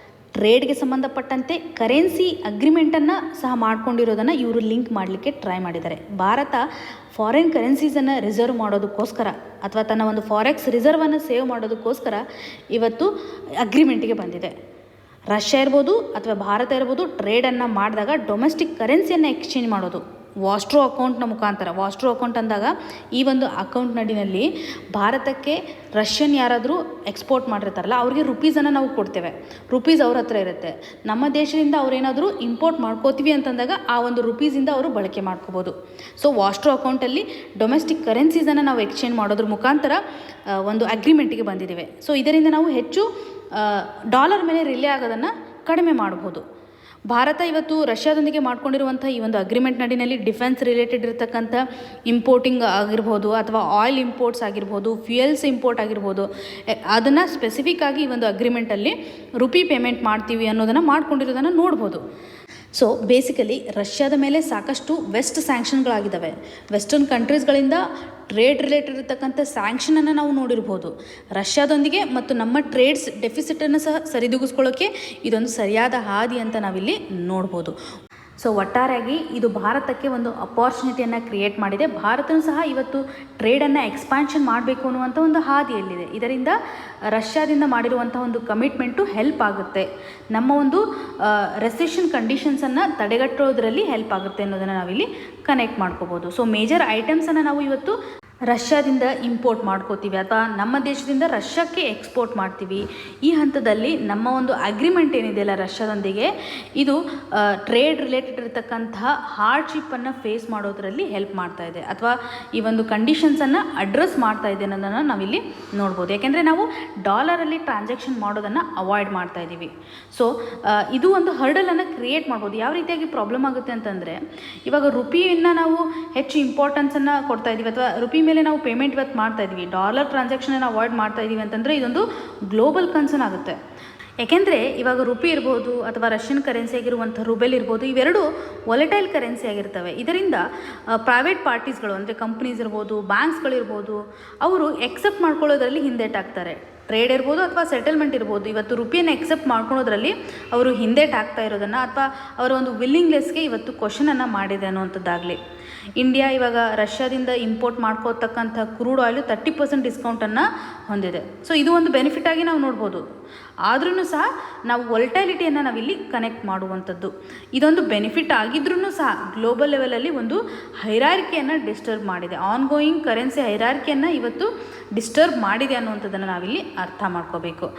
ಟ್ರೇಡ್ಗೆ ಸಂಬಂಧಪಟ್ಟಂತೆ ಕರೆನ್ಸಿ ಅಗ್ರಿಮೆಂಟನ್ನು ಸಹ ಮಾಡ್ಕೊಂಡಿರೋದನ್ನು ಇವರು ಲಿಂಕ್ ಮಾಡಲಿಕ್ಕೆ ಟ್ರೈ ಮಾಡಿದ್ದಾರೆ. ಭಾರತ ಫಾರಿನ್ ಕರೆನ್ಸೀಸನ್ನು ರಿಸರ್ವ್ ಮಾಡೋದಕ್ಕೋಸ್ಕರ ಅಥವಾ ತನ್ನ ಒಂದು ಫಾರೆಕ್ಸ್ ರಿಸರ್ವನ್ನು ಸೇವ್ ಮಾಡೋದಕ್ಕೋಸ್ಕರ ಇವತ್ತು ಅಗ್ರಿಮೆಂಟಿಗೆ ಬಂದಿದೆ. ರಷ್ಯಾ ಇರ್ಬೋದು ಅಥವಾ ಭಾರತ ಇರ್ಬೋದು ಟ್ರೇಡನ್ನು ಮಾಡಿದಾಗ ಡೊಮೆಸ್ಟಿಕ್ ಕರೆನ್ಸಿಯನ್ನು ಎಕ್ಸ್ಚೇಂಜ್ ಮಾಡೋದು ವಾಸ್ಟ್ರೋ ಅಕೌಂಟ್ನ ಮುಖಾಂತರ. ವಾಸ್ಟ್ರೋ ಅಕೌಂಟ್ ಅಂದಾಗ ಈ ಒಂದು ಅಕೌಂಟ್ ನಡಿನಲ್ಲಿ ಭಾರತಕ್ಕೆ ರಷ್ಯನ್ ಯಾರಾದರೂ ಎಕ್ಸ್ಪೋರ್ಟ್ ಮಾಡಿರ್ತಾರಲ್ಲ ಅವ್ರಿಗೆ ರುಪೀಸನ್ನು ನಾವು ಕೊಡ್ತೇವೆ. ರುಪೀಸ್ ಅವ್ರ ಹತ್ರ ಇರುತ್ತೆ. ನಮ್ಮ ದೇಶದಿಂದ ಅವ್ರೇನಾದರೂ ಇಂಪೋರ್ಟ್ ಮಾಡ್ಕೋತೀವಿ ಅಂತಂದಾಗ ಆ ಒಂದು ರುಪೀಸಿಂದ ಅವರು ಬಳಕೆ ಮಾಡ್ಕೋಬೋದು. ಸೊ ವಾಸ್ಟ್ರೋ ಅಕೌಂಟಲ್ಲಿ ಡೊಮೆಸ್ಟಿಕ್ ಕರೆನ್ಸೀಸನ್ನು ನಾವು ಎಕ್ಸ್ಚೇಂಜ್ ಮಾಡೋದ್ರ ಮುಖಾಂತರ ಒಂದು ಅಗ್ರಿಮೆಂಟಿಗೆ ಬಂದಿದ್ದೇವೆ. ಸೊ ಇದರಿಂದ ನಾವು ಹೆಚ್ಚು ಡಾಲರ್ ಮೇಲೆ ರಿಲೇ ಆಗೋದನ್ನು ಕಡಿಮೆ ಮಾಡ್ಬೋದು. ಭಾರತ ಇವತ್ತು ರಷ್ಯಾದೊಂದಿಗೆ ಮಾಡ್ಕೊಂಡಿರುವಂಥ ಈ ಒಂದು ಅಗ್ರಿಮೆಂಟ್ ನಡಿನಲ್ಲಿ ಡಿಫೆನ್ಸ್ ರಿಲೇಟೆಡ್ ಇರತಕ್ಕಂಥ ಇಂಪೋರ್ಟಿಂಗ್ ಆಗಿರ್ಬೋದು ಅಥವಾ ಆಯಿಲ್ ಇಂಪೋರ್ಟ್ಸ್ ಆಗಿರ್ಬೋದು, ಫ್ಯೂಯಲ್ಸ್ ಇಂಪೋರ್ಟ್ ಆಗಿರ್ಬೋದು, ಅದನ್ನು ಸ್ಪೆಸಿಫಿಕ್ ಆಗಿ ಈ ಒಂದು ಅಗ್ರಿಮೆಂಟಲ್ಲಿ ರುಪಿ ಪೇಮೆಂಟ್ ಮಾಡ್ತೀವಿ ಅನ್ನೋದನ್ನು ಮಾಡ್ಕೊಂಡಿರೋದನ್ನು ನೋಡ್ಬೋದು. ಸೊ ಬೇಸಿಕಲಿ ರಷ್ಯಾದ ಮೇಲೆ ಸಾಕಷ್ಟು ವೆಸ್ಟ್ ಸ್ಯಾಂಕ್ಷನ್ಗಳಾಗಿದ್ದಾವೆ. ವೆಸ್ಟರ್ನ್ ಕಂಟ್ರೀಸ್ಗಳಿಂದ ಟ್ರೇಡ್ ರಿಲೇಟೆಡ್ ಇರತಕ್ಕಂಥ ಸ್ಯಾಂಕ್ಷನನ್ನು ನಾವು ನೋಡಿರ್ಬೋದು. ರಷ್ಯಾದೊಂದಿಗೆ ಮತ್ತು ನಮ್ಮ ಟ್ರೇಡ್ಸ್ ಡೆಫಿಸಿಟನ್ನು ಸಹ ಸರಿದೂಗಿಸ್ಕೊಳ್ಳೋಕ್ಕೆ ಇದೊಂದು ಸರಿಯಾದ ಹಾದಿ ಅಂತ ನಾವಿಲ್ಲಿ ನೋಡ್ಬೋದು. ಸೊ ಒಟ್ಟಾರೆಯಾಗಿ ಇದು ಭಾರತಕ್ಕೆ ಒಂದು ಅಪಾರ್ಚುನಿಟಿಯನ್ನು ಕ್ರಿಯೇಟ್ ಮಾಡಿದೆ. ಭಾರತವೂ ಸಹ ಇವತ್ತು ಟ್ರೇಡನ್ನು ಎಕ್ಸ್ಪ್ಯಾನ್ಷನ್ ಮಾಡಬೇಕು ಅನ್ನುವಂಥ ಒಂದು ಹಾದಿಯಲ್ಲಿದೆ. ಇದರಿಂದ ರಷ್ಯಾದಿಂದ ಮಾಡಿರುವಂಥ ಒಂದು ಕಮಿಟ್ಮೆಂಟು ಹೆಲ್ಪ್ ಆಗುತ್ತೆ. ನಮ್ಮ ಒಂದು ರೆಸೆಷನ್ ಕಂಡೀಷನ್ಸನ್ನು ತಡೆಗಟ್ಟೋದ್ರಲ್ಲಿ ಹೆಲ್ಪ್ ಆಗುತ್ತೆ ಅನ್ನೋದನ್ನು ನಾವಿಲ್ಲಿ ಕನೆಕ್ಟ್ ಮಾಡ್ಕೋಬೋದು. ಸೊ ಮೇಜರ್ ಐಟಮ್ಸನ್ನು ನಾವು ಇವತ್ತು ರಷ್ಯಾದಿಂದ ಇಂಪೋರ್ಟ್ ಮಾಡ್ಕೋತೀವಿ ಅಥವಾ ನಮ್ಮ ದೇಶದಿಂದ ರಷ್ಯಾಕ್ಕೆ ಎಕ್ಸ್ಪೋರ್ಟ್ ಮಾಡ್ತೀವಿ. ಈ ಹಂತದಲ್ಲಿ ನಮ್ಮ ಒಂದು ಅಗ್ರಿಮೆಂಟ್ ಏನಿದೆಯಲ್ಲ ರಷ್ಯಾದೊಂದಿಗೆ, ಇದು ಟ್ರೇಡ್ ರಿಲೇಟೆಡ್ ಇರತಕ್ಕಂತಹ ಹಾರ್ಡ್ಶಿಪ್ಪನ್ನು ಫೇಸ್ ಮಾಡೋದರಲ್ಲಿ ಹೆಲ್ಪ್ ಮಾಡ್ತಾ ಇದೆ ಅಥವಾ ಈ ಒಂದು ಕಂಡೀಷನ್ಸನ್ನು ಅಡ್ರೆಸ್ ಮಾಡ್ತಾ ಇದೆ ಅನ್ನೋದನ್ನು ನಾವಿಲ್ಲಿ ನೋಡ್ಬೋದು. ಯಾಕೆಂದರೆ ನಾವು ಡಾಲರಲ್ಲಿ ಟ್ರಾನ್ಸಾಕ್ಷನ್ ಮಾಡೋದನ್ನು ಅವಾಯ್ಡ್ ಮಾಡ್ತಾ ಇದ್ದೀವಿ. ಸೊ ಇದು ಒಂದು ಹರ್ಡಲನ್ನು ಕ್ರಿಯೇಟ್ ಮಾಡ್ಬೋದು. ಯಾವ ರೀತಿಯಾಗಿ ಪ್ರಾಬ್ಲಮ್ ಆಗುತ್ತೆ ಅಂತಂದರೆ, ಇವಾಗ ರುಪಿಯನ್ನು ನಾವು ಹೆಚ್ಚು ಇಂಪಾರ್ಟೆನ್ಸನ್ನು ಕೊಡ್ತಾ ಇದ್ದೀವಿ ಅಥವಾ ರುಪಿ ಮೇಲೆ ನಾವು ಪೇಮೆಂಟ್ ಇವತ್ತು ಮಾಡ್ತಾ ಇದ್ವಿ, ಡಾಲರ್ ಟ್ರಾನ್ಸಾಕ್ಷನನ್ನು ಅವಾಯ್ಡ್ ಮಾಡ್ತಾ ಇದ್ದೀವಿ ಅಂತಂದರೆ ಇದೊಂದು ಗ್ಲೋಬಲ್ ಕನ್ಸರ್ನ್ ಆಗುತ್ತೆ. ಯಾಕೆಂದರೆ ಇವಾಗ ರುಪಿ ಇರ್ಬೋದು ಅಥವಾ ರಷ್ಯನ್ ಕರೆನ್ಸಿ ಆಗಿರುವಂಥ ರುಬೆಲ್ ಇರ್ಬೋದು, ಇವೆರಡು ವಾಲಟೈಲ್ ಕರೆನ್ಸಿ ಆಗಿರ್ತವೆ. ಇದರಿಂದ ಪ್ರೈವೇಟ್ ಪಾರ್ಟೀಸ್ಗಳು ಅಂದರೆ ಕಂಪ್ನೀಸ್ ಇರ್ಬೋದು, ಬ್ಯಾಂಕ್ಸ್ಗಳಿರ್ಬೋದು, ಅವರು ಎಕ್ಸೆಪ್ಟ್ ಮಾಡ್ಕೊಳ್ಳೋದ್ರಲ್ಲಿ ಹಿಂದೇಟಾಗ್ತಾರೆ. ಟ್ರೇಡ್ ಇರ್ಬೋದು ಅಥವಾ ಸೆಟಲ್ಮೆಂಟ್ ಇರ್ಬೋದು, ಇವತ್ತು ರುಪಿಯನ್ನು ಎಕ್ಸೆಪ್ಟ್ ಮಾಡ್ಕೊಳ್ಳೋದ್ರಲ್ಲಿ ಅವರು ಹಿಂದೇಟಾಗ್ತಾ ಇರೋದನ್ನು ಅಥವಾ ಅವರ ಒಂದು ವಿಲ್ಲಿಂಗ್ಲೆಸ್ಗೆ ಇವತ್ತು ಕ್ವಶನನ್ನು ಮಾಡಿದೆ ಅನ್ನುವಂಥದ್ದಾಗಲಿ. ಇಂಡಿಯಾ ಇವಾಗ ರಷ್ಯಾದಿಂದ ಇಂಪೋರ್ಟ್ ಮಾಡ್ಕೋತಕ್ಕಂಥ ಕ್ರೂಡ್ ಆಯಿಲು 30% ಡಿಸ್ಕೌಂಟನ್ನು ಹೊಂದಿದೆ. ಸೊ ಇದು ಒಂದು ಬೆನಿಫಿಟಾಗಿ ನಾವು ನೋಡ್ಬೋದು. ಆದ್ರೂ ಸಹ ನಾವು ವೊಲಟೈಲಿಟಿಯನ್ನು ನಾವಿಲ್ಲಿ ಕನೆಕ್ಟ್ ಮಾಡುವಂಥದ್ದು. ಇದೊಂದು ಬೆನಿಫಿಟ್ ಆಗಿದ್ರೂ ಸಹ ಗ್ಲೋಬಲ್ ಲೆವೆಲಲ್ಲಿ ಒಂದು ಹೈರಾರ್ಕಿಯನ್ನು ಡಿಸ್ಟರ್ಬ್ ಮಾಡಿದೆ. ಆನ್ಗೋಯಿಂಗ್ ಕರೆನ್ಸಿ ಹೈರಾರ್ಕಿಯನ್ನು ಇವತ್ತು ಡಿಸ್ಟರ್ಬ್ ಮಾಡಿದೆ ಅನ್ನುವಂಥದ್ದನ್ನು ನಾವಿಲ್ಲಿ ಅರ್ಥ ಮಾಡ್ಕೋಬೇಕು.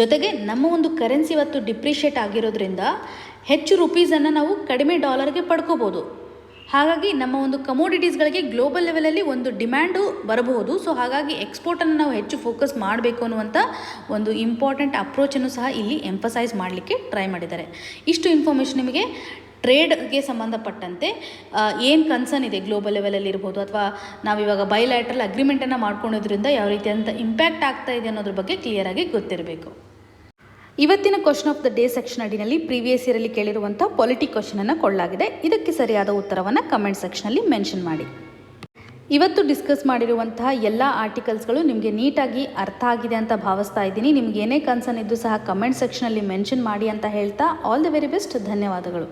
ಜೊತೆಗೆ ನಮ್ಮ ಒಂದು ಕರೆನ್ಸಿ ಇವತ್ತು ಡಿಪ್ರಿಷಿಯೇಟ್ ಆಗಿರೋದ್ರಿಂದ ಹೆಚ್ಚು ರುಪೀಸನ್ನು ನಾವು ಕಡಿಮೆ ಡಾಲರ್ಗೆ ಪಡ್ಕೋಬೋದು. ಹಾಗಾಗಿ ನಮ್ಮ ಒಂದು ಕಮೋಡಿಟೀಸ್ಗಳಿಗೆ ಗ್ಲೋಬಲ್ ಲೆವೆಲಲ್ಲಿ ಒಂದು ಡಿಮ್ಯಾಂಡು ಬರಬಹುದು. ಸೊ ಹಾಗಾಗಿ ಎಕ್ಸ್ಪೋರ್ಟನ್ನು ನಾವು ಹೆಚ್ಚು ಫೋಕಸ್ ಮಾಡಬೇಕು ಅನ್ನುವಂಥ ಒಂದು ಇಂಪಾರ್ಟೆಂಟ್ ಅಪ್ರೋಚನ್ನು ಸಹ ಇಲ್ಲಿ ಎಂಫಸೈಸ್ ಮಾಡಲಿಕ್ಕೆ ಟ್ರೈ ಮಾಡಿದ್ದಾರೆ. ಇಷ್ಟು ಇನ್ಫಾರ್ಮೇಷನ್ ನಿಮಗೆ ಟ್ರೇಡ್ಗೆ ಸಂಬಂಧಪಟ್ಟಂತೆ ಏನು ಕನ್ಸರ್ನ್ ಇದೆ ಗ್ಲೋಬಲ್ ಲೆವೆಲಲ್ಲಿ ಇರ್ಬೋದು ಅಥವಾ ನಾವಿವಾಗ ಬೈಲ್ಯಾಟ್ರಲ್ ಅಗ್ರಿಮೆಂಟನ್ನು ಮಾಡ್ಕೊಳ್ಳೋದ್ರಿಂದ ಯಾವ ರೀತಿಯಂಥ ಇಂಪ್ಯಾಕ್ಟ್ ಆಗ್ತಾ ಇದೆ ಅನ್ನೋದ್ರ ಬಗ್ಗೆ ಕ್ಲಿಯರಾಗಿ ಗೊತ್ತಿರಬೇಕು. ಇವತ್ತಿನ question of the day section ಅಡಿನಲ್ಲಿ ಪ್ರೀವಿಯಸ್ ಇಯರಲ್ಲಿ ಕೇಳಿರುವಂಥ ಪೊಲಿಟಿ ಕ್ವಶನನ್ನು ಕೊಡಲಾಗಿದೆ. ಇದಕ್ಕೆ ಸರಿಯಾದ ಉತ್ತರವನ್ನು ಕಮೆಂಟ್ ಸೆಕ್ಷನಲ್ಲಿ ಮೆನ್ಷನ್ ಮಾಡಿ. ಇವತ್ತು ಡಿಸ್ಕಸ್ ಮಾಡಿರುವಂತಹ ಎಲ್ಲ ಆರ್ಟಿಕಲ್ಸ್ಗಳು ನಿಮಗೆ ನೀಟಾಗಿ ಅರ್ಥ ಆಗಿದೆ ಅಂತ ಭಾವಿಸ್ತಾ ಇದ್ದೀನಿ. ನಿಮ್ಗೆ ಏನೇ ಕನ್ಸರ್ನ್ ಇದ್ದು ಸಹ ಕಮೆಂಟ್ ಸೆಕ್ಷನಲ್ಲಿ ಮೆನ್ಷನ್ ಮಾಡಿ ಅಂತ ಹೇಳ್ತಾ ಆಲ್ ದಿ ವೆರಿ ಬೆಸ್ಟ್. ಧನ್ಯವಾದಗಳು.